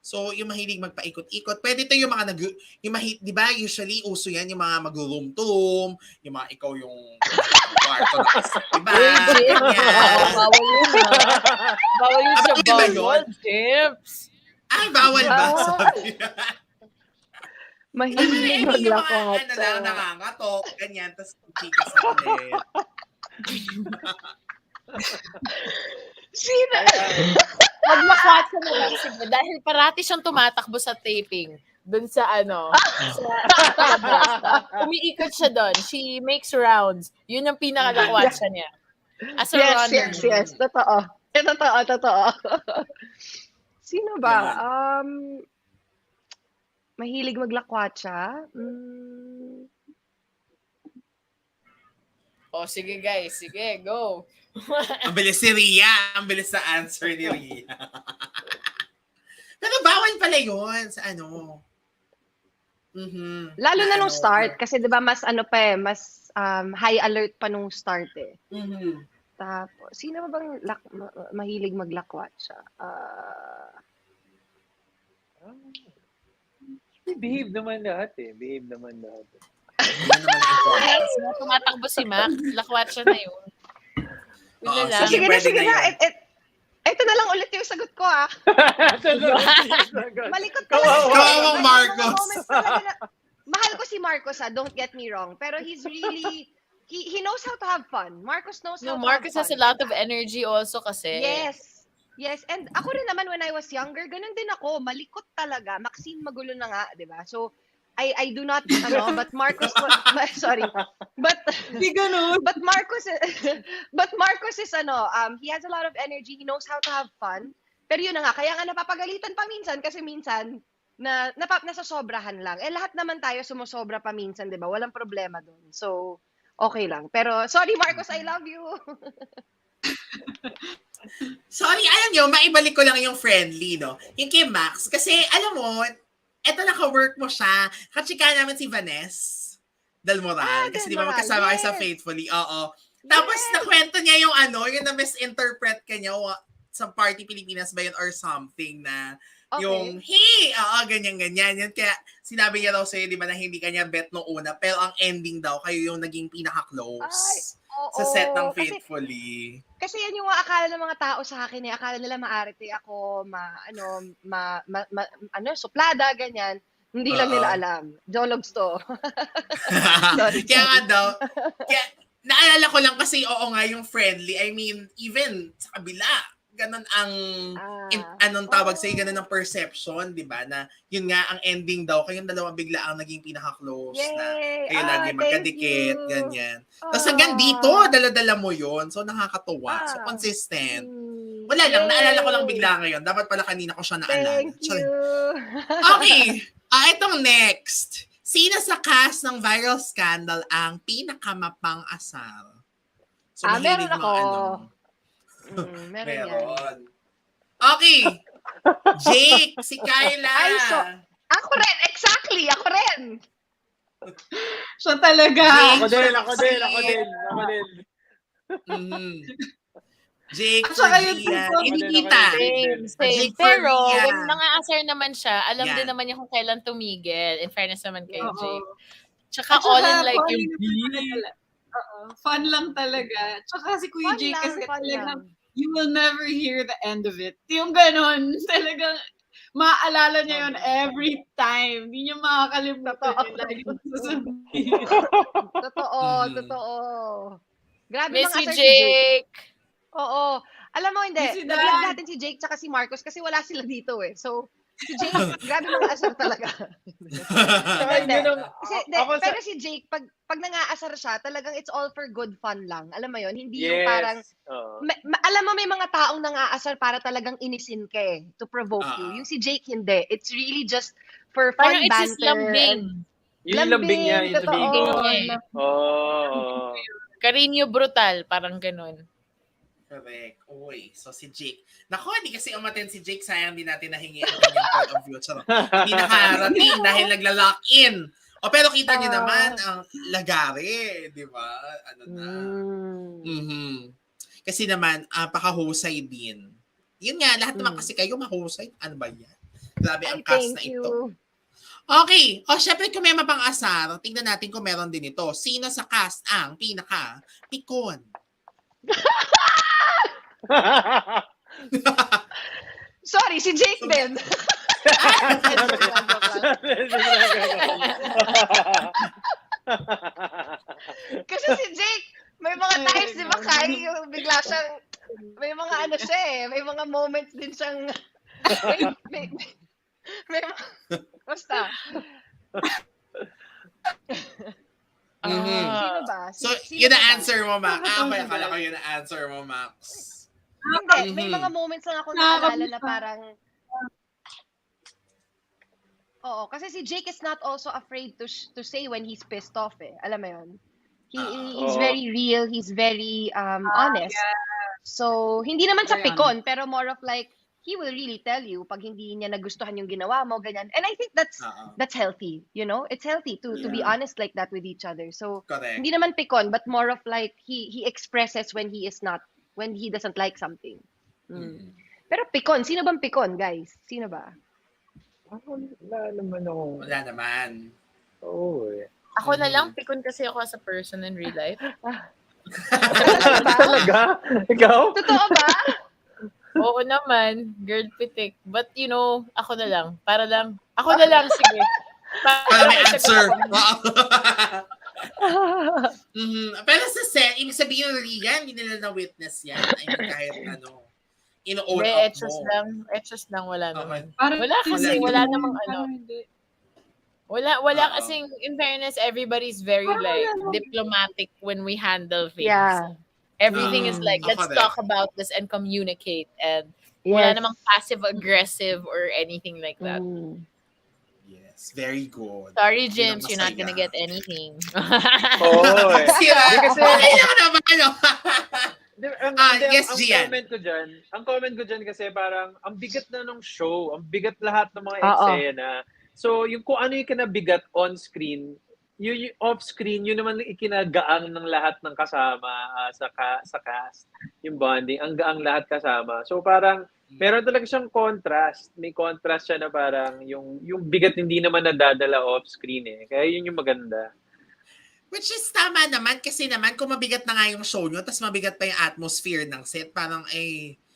So, yung mahilig magpaikot-ikot. Pwede ito yung mga di ba, usually, uso yan, yung mga mag-room to room, yung mga ikaw yung kwarto na kasi, diba? Bawal yun Bawal yun sa Di ba bawal, yun? Chips. Ay, bawal ba? Sabi Mahilig maglakot. Ano lang, nangangatok, ganyan, tapos chika sa ulit. Sino? Magmakwatsa na lang siguro. Dahil parati siyang tumatakbo sa taping. Doon sa umiikot siya doon. She makes rounds. Yun ang pinakalakwatsa niya. As a runner. Yes. Totoo. Totoo. Sino ba? Mahilig maglakwatsa? Sige guys. Sige, go. Ang bilis si Ria. Ang bilis sa answer ni Ria. Pero bawal pala yun sa ano. Lalo na nung start. Kasi diba mas mas high alert pa nung start eh. Tapos, sino ba bang mahilig maglakwatsa? Behave naman lahat. Yun naman ang important. Tumatakbo si Mac. Lakwat siya na yun. Yun na Oo, lang. sige. Pwede Sige na na. yun. Ito na lang ulit yung sagot ko Malikot Kawawa. Kawawang May Marcos. mga moments talaga mahal ko si Marcos don't get me wrong. Pero he's really, he knows how to have fun. Marcos knows how No, to Marcus have has fun. a lot of energy also kasi. Yes. Yes, and ako rin naman when I was younger, ganun din ako, malikot talaga. Maxene Magulo na nga, 'di ba? So I do not but Marcos sorry. But Hindi ganun. but Marcos is he has a lot of energy, he knows how to have fun. Pero yun na nga, kaya nga napapagalitan pa minsan kasi minsan nasasobrahan lang. Lahat naman tayo sumusobra pa minsan, 'di ba? Walang problema doon. So okay lang. Pero sorry Marcos, I love you. Sorry, alam nyo, maibalik ko lang yung friendly, no? Yung kay Max. Kasi, alam mo, eto naka-work mo siya. Kachika naman si Vanessa Del Moral. Kasi di ba magkasama kayo sa Faithfully? Oo. Tapos, nakwento niya yung yung na-misinterpret ka niya sa Party Pilipinas ba yun or something na yung, hey, ganyan-ganyan. Yan, kaya sinabi niya daw sa'yo, di ba, na hindi kanya bet nung una. Pero ang ending daw, kayo yung naging pinaka-close sa set ng Faithfully. Kasi yan yung akala ng mga tao sa akin eh. Akala nila maarte ako, suplada, ganyan. Hindi lang nila alam. Jologs to. Kaya nga daw, naalala ko lang kasi nga yung friendly. I mean, even sa kabila, ganun ang anong tawag sa'yo, ganun ang perception, di ba? Na yun nga, ang ending daw, kayong dalawa bigla ang naging pinaka-close na kayo lagi magkadikit, ganyan. Tapos hanggang dito, dala-dala mo yun. So, nakakatuwa. So, consistent. Wala lang, naalala ko lang bigla ngayon. Dapat pala kanina ko siya naalala. Thank you. Okay. Itong next. Sino sa cast ng viral scandal ang pinakamapang-asar? So, mahilig meron mo ako. Meron yan. Okay. Jake, si Kaila. Ay, ako rin. Exactly. Ako rin. Siya talaga. Ako din. Jake, At saka yung Inikita. Same. Pero, when mga asar naman siya, alam din naman niya kung kailan tumigil. In fairness naman kay Jake. Tsaka all in like yung fun lang talaga. Tsaka si Kuya Jake kasi talagang you will never hear the end of it. Yung ganon, talagang maaalala niya yun every time. Hindi niya makakalimutan yun. Lagi sasabihin. Totoo. Grabe Miss mga you, asar si Jake. Jake. Oo. Alam mo, hindi. Nag-love natin si Jake tsaka si Marcos kasi wala sila dito eh. So, si Jake, grabe mga asar talaga. Pero si Jake, pag nang-aasar siya, talagang it's all for good fun lang. Alam mo yun? Hindi yung parang, alam mo may mga taong nang-aasar para talagang inisin ka eh, to provoke you. Yung si Jake, hindi. It's really just for fun Parang banter. it's just lambing. Yung lambing niya, yung tumigo. Carinho brutal, parang ganun. Correct. Uy, so si Jake. Naku, hindi kasi umaten si Jake. Sayang din natin nahingi ang kanyang point of view. Hindi nakarating dahil nagla-lock in. Pero kita niyo naman ang lagari, di ba? Kasi naman, pakahusay din. Yun nga, lahat naman kasi kayo mahusay. Ano ba yan? Grabe ang cast na ito. Okay. Syempre kung may mapang-asar, tingnan natin kung meron din ito. Sino sa cast ang pinaka-pikon? Sorry, si Jake din. Kasi si Jake, may mga times, di ba, yung bigla siyang, may mga may mga moments din siyang, may basta. Sino ba? So, yun na answer mo, Max. Akala ko yun na answer mo, Max. Hindi, may mga moments lang ako naalala na parang, kasi si Jake is not also afraid to say when he's pissed off eh. Alam mo yun? He's very real, he's very honest. So, hindi naman sa pikon, pero more of like, he will really tell you pag hindi niya nagustuhan yung ginawa mo, ganyan. And I think that's healthy, you know? It's healthy to be honest like that with each other. So, hindi naman pikon, but more of like, he expresses when he doesn't like something. Pero pikon, sino bang pikon, guys? Sino ba? Wala naman ako. Wala naman. Oo eh. Ako na lang, pikon kasi ako as a person in real life. Talaga? Ikaw? Totoo ba? Oo naman, girl pitik. But ako na lang. Ako na lang, sige. Para may may sagot answer. ako. Pero sa set, ibig sabihin yung Ria, hindi nila na-witness yan. I mean, kahit ino-own Hindi, up etchos mo. lang. Etchos lang, wala naman. Parang Wala kasi, hindi wala naman, namang parang hindi. Wala Oo. kasing, in fairness, everybody's very Parang like wala naman. diplomatic when we handle things. Yeah. Everything is like, Ako let's din. talk about this and communicate. And wala Yes. namang passive-aggressive or anything like that. Yes, very good. Sorry, Yun ang Jims, you're not gonna masaya. get anything. Oo eh. Sira. Hindi kasi- Okay lang naman, yes, ang Gian. comment ko dyan kasi parang ang bigat na ng show, ang bigat lahat ng mga Oo. eksena. So, yung kung ano yung kinabigat on screen, yung off screen, yun naman ikinagaang ng lahat ng kasama sa cast. Yung bonding, ang gaang lahat kasama. So, parang meron talaga siyang contrast. May contrast siya na parang yung bigat hindi naman nadadala off screen eh. Kaya yun yung maganda. Which is tama naman kasi naman kung mabigat na nga yung show nyo tapos mabigat pa yung atmosphere ng set, parang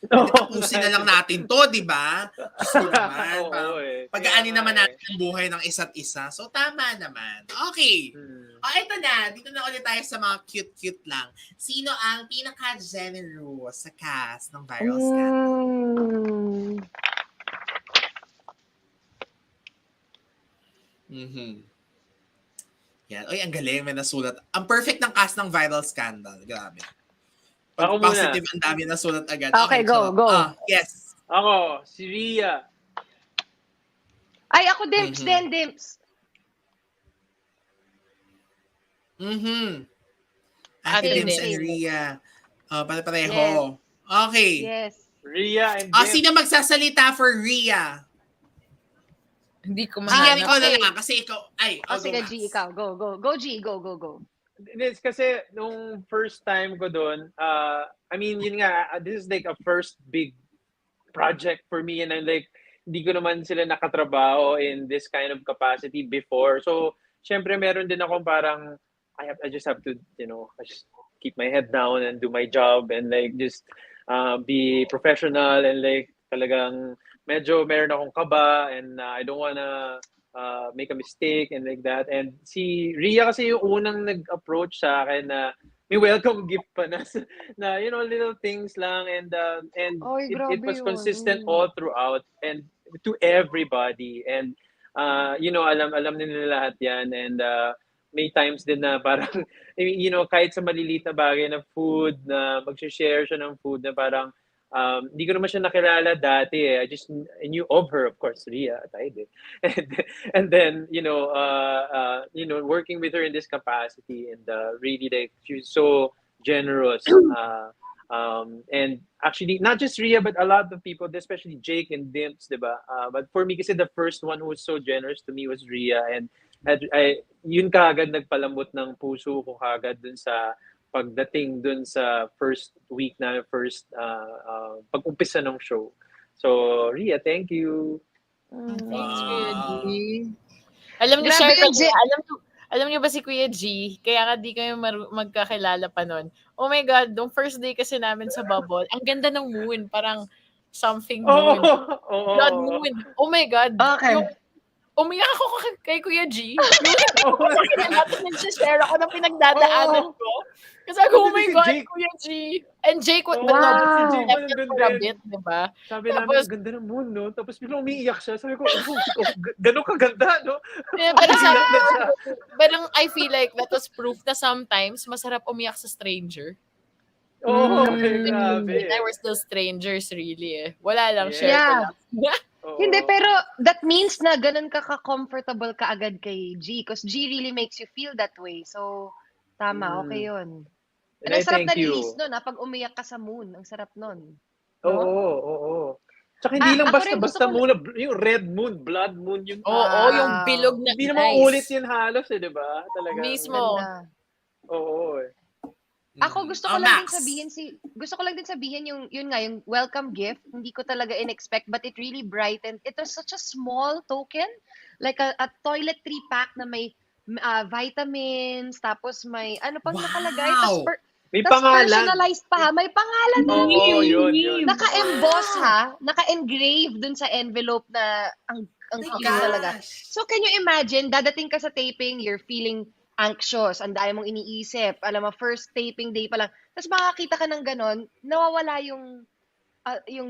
tapusin na lang natin to, di ba? Diyos ko naman. Oo, Parang eh. pag-aani Kaya naman nga, natin ang buhay ng isa't isa. So, tama naman. Okay. Ito na. Dito na ulit tayo sa mga cute-cute lang. Sino ang pinaka-generous sa cast ng Viral Scandal? Yan. Oy, ang galing. May nasulat. Ang perfect ng cast ng Viral Scandal. Grabe. Pag Ako muna. positive, ang dami nasulat agad. Okay, go, sarap. go. Yes. Ako, si Ria. Ay, ako Dimps din, Dimps. Ate Same, Dims and same. Ria. Pare-pareho. Okay. Yes. Ria and Jim. Sino magsasalita for Ria? Hindi ko Gian, ikaw mahanap. na lang. Kasi ikaw, Sige, go, G, Max. ikaw. Go, go. Go, G. Go, go, go. It's kasi nung first time ko doon, I mean, yun nga, this is like a first big project for me and I'm like, hindi ko naman sila nakatrabaho in this kind of capacity before. So, syempre meron din akong parang, I just have to, just keep my head down and do my job and like just be professional and like talagang medyo meron akong kaba and I don't wanna make a mistake and like that. And si Ria kasi yung unang nag-approach sa akin na may welcome gift pa na little things lang and Ay, it grabe was yun. consistent all throughout and to everybody and alam nila lahat yan and may times din na parang kahit sa maliliit na bagay na food na mag-share siya ng food na parang hindi ko naman siya nakilala dati eh. I knew of her, of course, Ria Atayde. And then, working with her in this capacity and really like she's so generous. And actually, not just Ria, but a lot of people, especially Jake and Dimps, diba? But for me, kasi the first one who was so generous to me was Ria. And yun kaagad nagpalambot ng puso ko kaagad dun sa pagdating dun sa first week na pag-umpisa ng show. So, Ria, thank you. Thanks, Kuya G. Alam niyo, Grabe share yung ko, alam niyo ba si Kuya G, kaya nga di kami magkakilala pa nun. Oh my God, nung first day kasi namin sa Bubble, ang ganda ng moon, parang something moon. Blood moon. Oh my God. Okay. Umiyak ako kay Kuya G. Yung natin nagsishare ako ng pinagdadaanan ko. Kasi ako, oh my God, Jake. Kuya G. And Jake, Wow. but Si Jake left it nandun for a din. bit, diba? Sabi namin, ang ganda ng moon, no? Tapos biglang umiiyak siya. Sabi ko, gano'n kaganda, no? Pero sabi Umiiyak na siya. parang I feel like that was proof na sometimes masarap umiyak sa stranger. Grabe. And we're still strangers, really eh. Wala lang, Yeah. share ko lang. Hindi, pero that means na ganun ka-comfortable ka agad kay G. Because G really makes you feel that way. So, tama, okay yun. And ang I sarap thank na you. release nun, pag umiyak ka sa moon. Ang sarap nun. Oo. Tsaka hindi lang ako rin basta-basta gusto ko- moon, yung red moon, blood moon, yung Oo, yung bilog na hindi naman ulit yun halos eh, di ba? Talaga. Mismo. Ganda. Oo. Ako gusto ko lang Max. din sabihin yung welcome gift. Hindi ko talaga in-expect but it really brightened. It was such a small token, like a toiletry pack na may vitamins, tapos may ano pang Wow! nakalagay, tapos May tas pangalan. personalized pa ha, may pangalan na. Oo, yun. Naka-emboss ha, naka-engrave dun sa envelope na ang Oh my cute talaga. gosh! So can you imagine, dadating ka sa taping, you're feeling anxious, ang dami mong iniisip, alam mo, first taping day pa lang, tapos makakita ka ng ganon, nawawala yung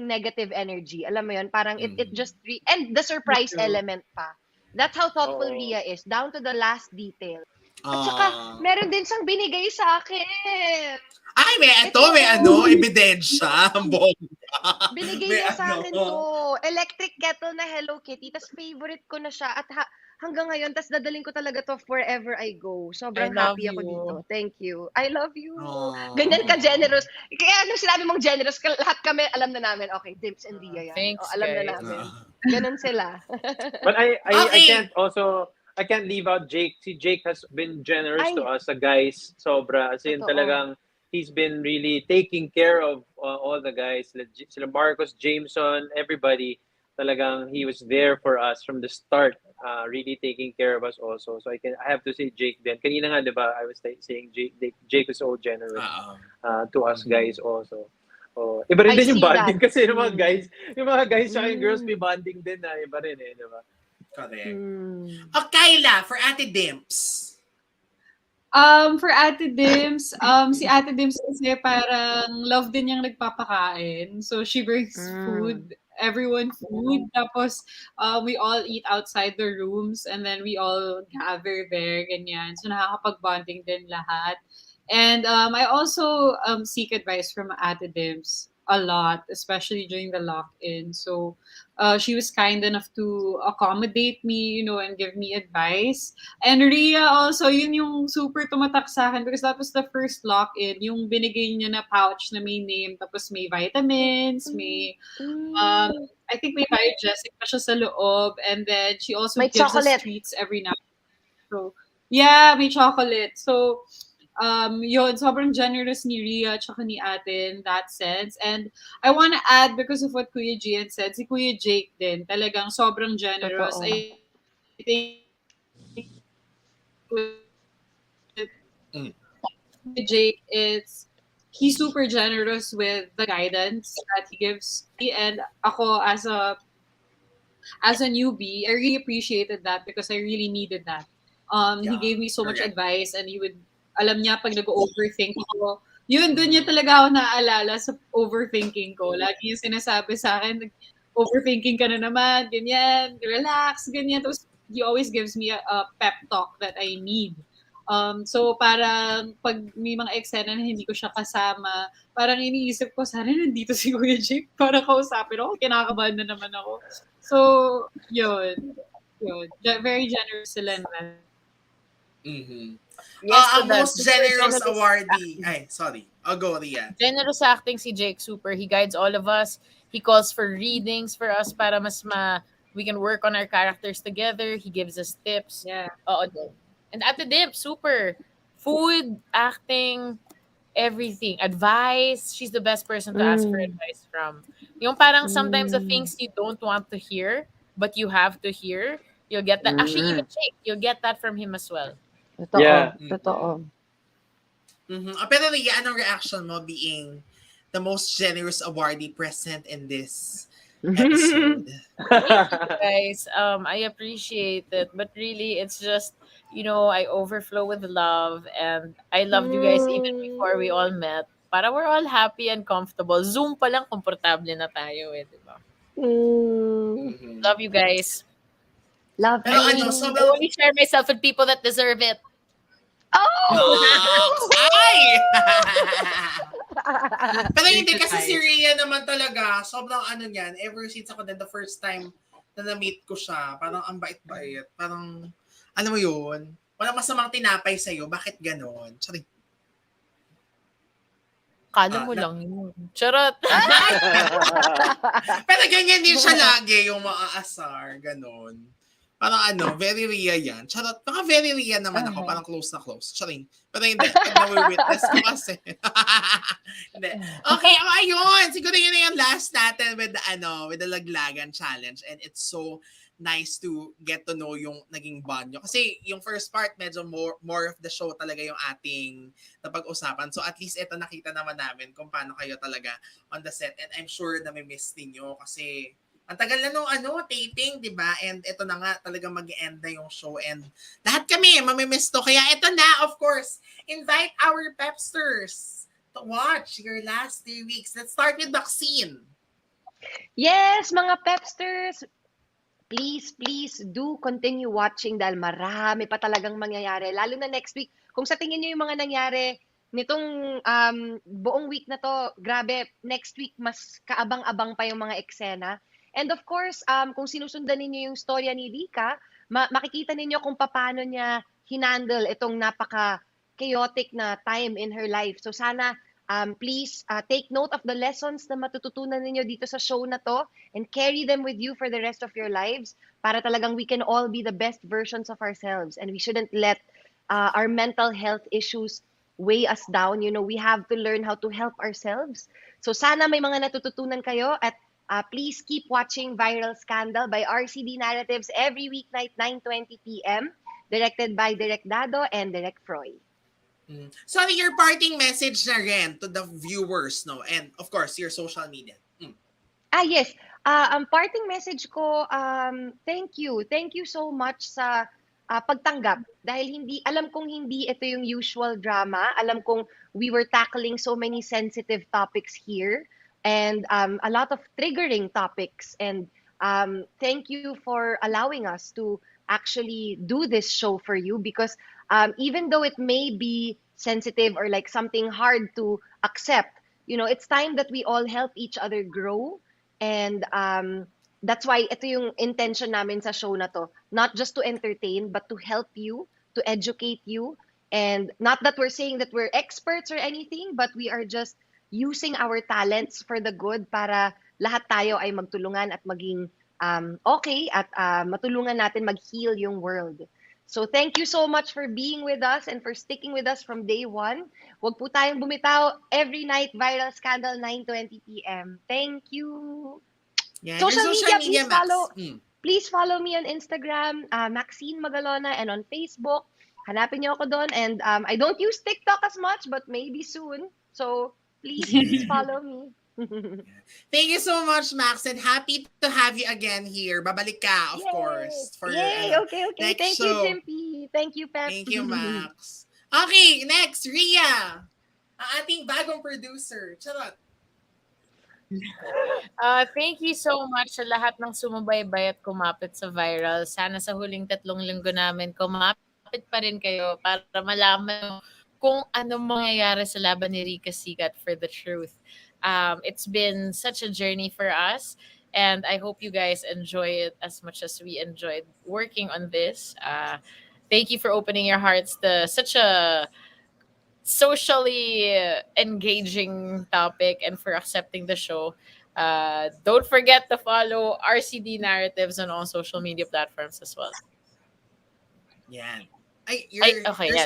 negative energy. Alam mo yun, parang it just, and the surprise element pa. That's how thoughtful Oo. Ria is, down to the last detail. At saka, meron din siyang binigay sa akin. Ay, may ebidensya. Ang bongga. Binigay May niya sa akin to. Electric kettle na Hello Kitty. Tas favorite ko na siya. At hanggang ngayon, tas dadaling ko talaga to wherever I go. Sobrang I love happy ako you. dito. Thank you. I love you. Aww. Ganyan ka-generous. Kaya nung sinabi mong generous, lahat kami alam na namin, okay, Dims and Ria yan. Thanks, Alam na guys. namin. Ganon sila. But I Okay. I can't leave out Jake. Si Jake has been generous Ay. to us, the guys. Sobra. As in, Totoo. talagang he's been really taking care of all the guys. Sila Marcos, Jameson, everybody. Talagang he was there for us from the start. Really taking care of us also. So I have to say Jake din. Kanina nga, di ba, I was saying Jake was so generous to us guys also. Oh, iba rin I din yung see bonding that. kasi yung mga guys sa yung girls may bonding din na iba rin di ba? Correct. O, Kaila, for Ate Dimps. For Ate Dims, si Ate Dims kasi parang love din niyang nagpapakain. So she brings food, everyone food. Tapos we all eat outside the rooms and then we all gather there, ganyan. So nakakapag-bonding din lahat. And I also seek advice from Ate Dims a lot, especially during the lock-in. So she was kind enough to accommodate me, and give me advice. And Ria also, yun yung super tumatak sa akin because that was the first lock-in, yung binigay niya na pouch na may name, tapos may vitamins, may, I think may biogesic pa siya sa loob, and then she also May gives chocolate. us treats every now and then. So, yeah, may chocolate. So, yun, sobrang generous ni Ria tsaka ni Ate in that sense. And I want to add, because of what Kuya Gian said, si Kuya Jake din, talagang sobrang generous. Totoo. I think Jake he's super generous with the guidance that he gives me, and ako as a newbie, I really appreciated that because I really needed that. He gave me so much advice, and he would, alam niya pag nag-overthink ako, yun, dun niya talaga ako naaalala sa overthinking ko. Lagi yung sinasabi sa akin, overthinking ka na naman, ganyan, relax, ganyan. Tapos he always gives me a pep talk that I need. So parang pag may mga eksena na hindi ko siya kasama, parang iniisip ko, sana nandito si Kuya Jake para kausapin ako, kinakabahan na naman ako. So, yun. Very generous sila na. Yes, to Ang that. most generous awardee. Ay, sorry. I'll go, Ria. Generous acting si Jake, super. He guides all of us. He calls for readings for us para we can work on our characters together. He gives us tips. Yeah. And Ate Dip, super. Food, acting, everything. Advice. She's the best person to ask for advice from. Yung parang sometimes the things you don't want to hear, but you have to hear, you'll get that. Actually, even Jake, you'll get that from him as well. Totoo. Yeah. Totoo. Pero Ria, anong reaction mo being the most generous awardee present in this episode? Guys, I appreciate it, but really, it's just, I overflow with love, and I loved you guys even before we all met. Para we're all happy and comfortable. Zoom pa lang, komportable na tayo di ba? Love you guys. Love Pero you. I only share myself with people that deserve it. Ay! Pero hindi, kasi si Ria naman talaga, sobrang niyan, ever since ako the first time na na-meet ko siya, parang ang bait-bait. Parang, mo yun? Walang masamang tinapay sa'yo, bakit ganon? Sorry. Kala mo lang yun. Charot. Pero ganyan din siya lagi, yung maaasar, ganon. Parang very Ria yan. Charot. Baka very Ria naman ako. Parang close na close. Charing. Pero hindi. Pag nawi-witness ko kasi. Hindi. Okay, ayun. Siguro yun na yung last natin with the Laglagan Challenge. And it's so nice to get to know yung naging bond nyo. Kasi yung first part, medyo more of the show talaga yung ating napag-usapan. So at least ito nakita naman namin kung paano kayo talaga on the set. And I'm sure na may miss ninyo kasi ang tagal na nung taping, di ba? And ito na nga, talagang mag-end na yung show. And lahat kami, mamimiss to. Kaya ito na, of course, invite our Pepsters to watch your last 3 weeks. Let's start with Maxene. Yes, mga Pepsters, please do continue watching dahil marami pa talagang mangyayari. Lalo na next week. Kung sa tingin nyo yung mga nangyari nitong buong week na to, grabe, next week mas kaabang-abang pa yung mga eksena. And of course, kung sinusundan ninyo yung storya ni Rika, makikita ninyo kung paano niya hinandle itong napaka-chaotic na time in her life. So sana, please take note of the lessons na matututunan ninyo dito sa show na to and carry them with you for the rest of your lives para talagang we can all be the best versions of ourselves. And we shouldn't let our mental health issues weigh us down. You know, we have to learn how to help ourselves. So sana may mga natututunan kayo at please keep watching Viral Scandal by RCD Narratives every weeknight 9:20 p.m. directed by Direk Dado and Direk Froy. Sorry, your parting message na rin to the viewers, no? And of course, your social media. Yes. Ang parting message ko, thank you. Thank you so much sa pagtanggap. Dahil alam kong hindi ito yung usual drama. Alam kong we were tackling so many sensitive topics here. And a lot of triggering topics. And thank you for allowing us to actually do this show for you because even though it may be sensitive or like something hard to accept, you know, it's time that we all help each other grow. And that's why ito yung intention namin sa show na to. Not just to entertain, but to help you, to educate you. And not that we're saying that we're experts or anything, but we are just using our talents for the good para lahat tayo ay magtulungan at maging okay at matulungan natin mag-heal yung world. So thank you so much for being with us and for sticking with us from day one. Huwag po tayong bumitaw every night, Viral Scandal, 9:20 p.m. Thank you! Yeah, Social media, please Max. follow. Please follow me on Instagram, Maxene Magalona, and on Facebook. Hanapin niyo ako doon. And I don't use TikTok as much, but maybe soon. So please follow me. Thank you so much, Max, and happy to have you again here. Babalik ka, of course, for your Okay. next Thank show. you, Jimpy. Thank you, Pep. Thank you, Max. Okay, next, Ria. Ang ating bagong producer. Charot. Thank you so much sa lahat ng sumubaybay at kumapit sa Viral. Sana sa huling 3 linggo namin, kumapit pa rin kayo para malaman kung anong mangyayari sa laban ni Rika Sikat for the truth. It's been such a journey for us, and I hope you guys enjoy it as much as we enjoyed working on this. Thank you for opening your hearts to such a socially engaging topic and for accepting the show. Don't forget to follow RCD Narratives on all social media platforms as well. Yan. Your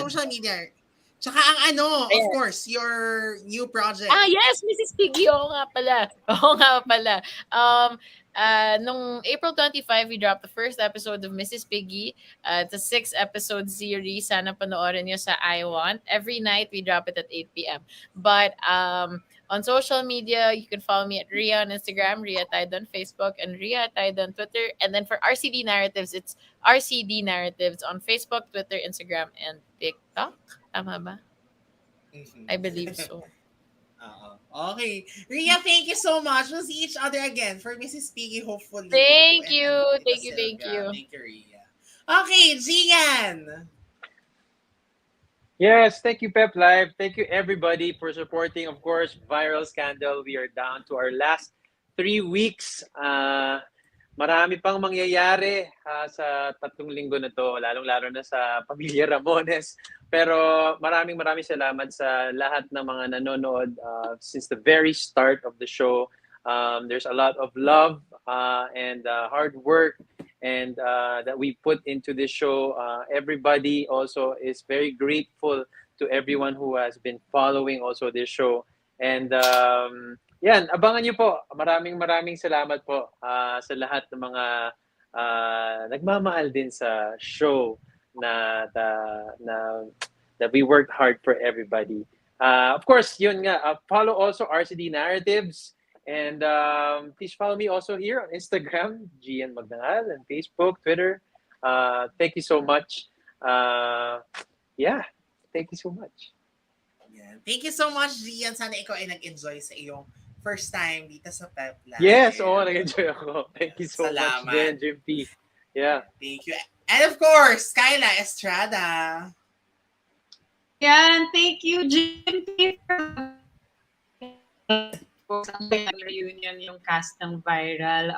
social media. Tsaka ang of course, your new project. Yes, Mrs. Piggy. Oo nga pala. Nung April 25, we dropped the first episode of Mrs. Piggy. It's a 6-episode series. Sana panoorin nyo sa I Want. Every night, we drop it at 8 p.m. But on social media, you can follow me at Ria on Instagram, Ria Atayde on Facebook, and Ria Atayde on Twitter. And then for RCD Narratives, it's RCD Narratives on Facebook, Twitter, Instagram, and TikTok. Tama ba? I believe so. Okay. Ria, thank you so much. We'll see each other again for Mrs. Piggy, hopefully. Thank you, Ria. Thank you, Ria. Okay, Gian. Yes, thank you, Pep Live. Thank you, everybody, for supporting, of course, Viral Scandal. We are down to our last 3 weeks. Marami pang mangyayari sa 3 linggo na to, lalong-lalo na sa pamilya Ramones. Pero maraming salamat sa lahat ng mga nanonood since the very start of the show. There's a lot of love and hard work and that we put into this show. Everybody also is very grateful to everyone who has been following also this show. And yan, abangan niyo po. Maraming salamat po sa lahat ng mga nagmamahal din sa show na that we worked hard for everybody. Of course, yun nga, follow also RCD Narratives. And please follow me also here on Instagram, Gian Magdangal, and Facebook, Twitter. Thank you so much. Yeah, thank you so much. Yan. Thank you so much, Gian. Sana ikaw ay nag-enjoy sa iyong first time dito sa PEP Live. Yes, nag-enjoy ako. Thank you so Salamat. much, Jen, Jimpy. Yeah. Thank you. And of course, Kaila Estrada. Yan, thank you, Jimpy, for reunion yung cast ng Viral.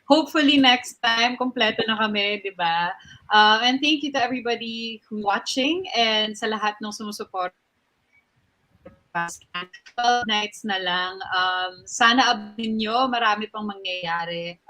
Hopefully next time, kompleto na kami, di ba? And thank you to everybody who's watching and sa lahat ng sumusuport. 12 nights na lang. Sana abangan nyo, marami pang mangyayari.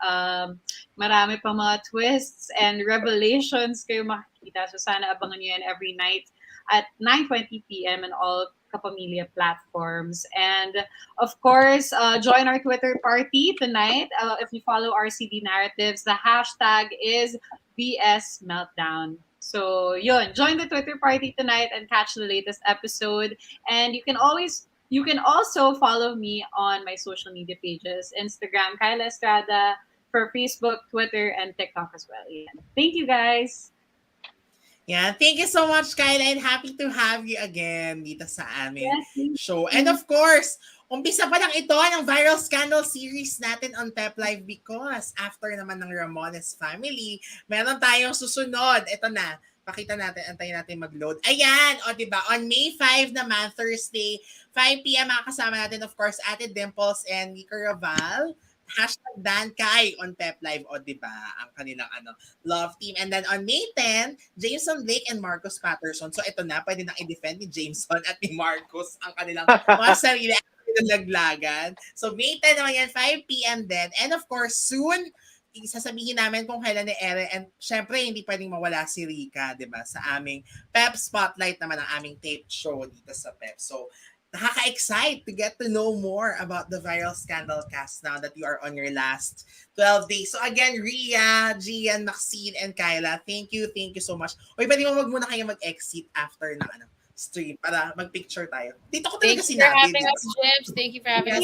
Marami pang mga twists and revelations kayo makikita. So sana abangan nyo yan every night at 9:20 p.m. on all Kapamilya platforms. And of course, join our Twitter party tonight. If you follow RCD Narratives, the hashtag is BS Meltdown. So yun, join the Twitter party tonight and catch the latest episode. And you can also follow me on my social media pages, Instagram, Kaila Estrada, for Facebook, Twitter, and TikTok as well. Yeah. Thank you guys. Yeah, thank you so much, Kaila, and happy to have you again dito sa aming show. you. And of course, umpisa pa lang ito ng Viral Scandal series natin on PEP Live because after naman ng Ramones Family, meron tayong susunod. Ito na, pakita natin, antayin natin mag-load. Ayan, o diba, on May 5 naman, Thursday, 5 p.m. makakasama natin, of course, Ate Dimples and Nico Raval. #DanKai on PEP Live, o diba, ang kanilang love team. And then on May 10, Jameson Blake and Marcus Patterson. So ito na, pwede nang i-defend ni Jameson at ni Marcus ang kanilang mga sarili laglagan. So May 10 naman yan, 5 p.m. din. And of course, soon, sasabihin namin kung kailan ni Ere. And syempre, hindi pwedeng mawala si Rika, diba, sa aming PEP Spotlight naman, ang aming tape show dito sa PEP. So, nakaka-excite to get to know more about the Viral Scandal cast now that you are on your last 12 days. So again, Ria, Gian, Maxene, and Kaila, thank you so much. Uy, pwede mo wag muna kayo mag-exit after na stream para mag-picture tayo. Dito ko talaga sinabi. Thank you for having us, James. Thank you for having us.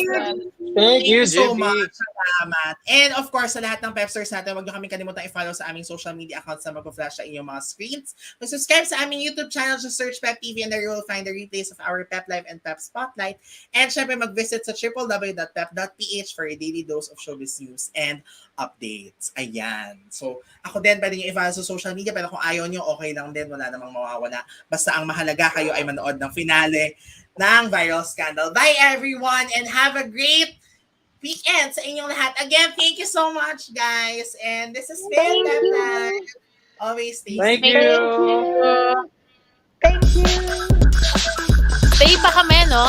Thank you, so Jimpy. much. Salamat. And of course, sa lahat ng Pepsters natin, huwag niyo kami kalimutan i-follow sa aming social media accounts na mag-flash sa inyong mga screens. Mag-subscribe sa aming YouTube channel, just search PEP TV and there you will find the replays of our PEP Live and PEP Spotlight. And syempre, mag-visit sa www.pep.ph for a daily dose of showbiz news and updates. Ayan. So, ako din, pwede nyo i-follow sa social media, pero kung ayaw nyo, okay lang din. Wala namang mawawala. Basta ang mahalaga, kayo ay manood ng finale ng Viral Scandal. Bye, everyone, and have a great weekend sa inyong lahat. Again, thank you so much, guys. And this has been PEP Live. Always stay safe. Thank you. Thank you. Stay pa kami, no?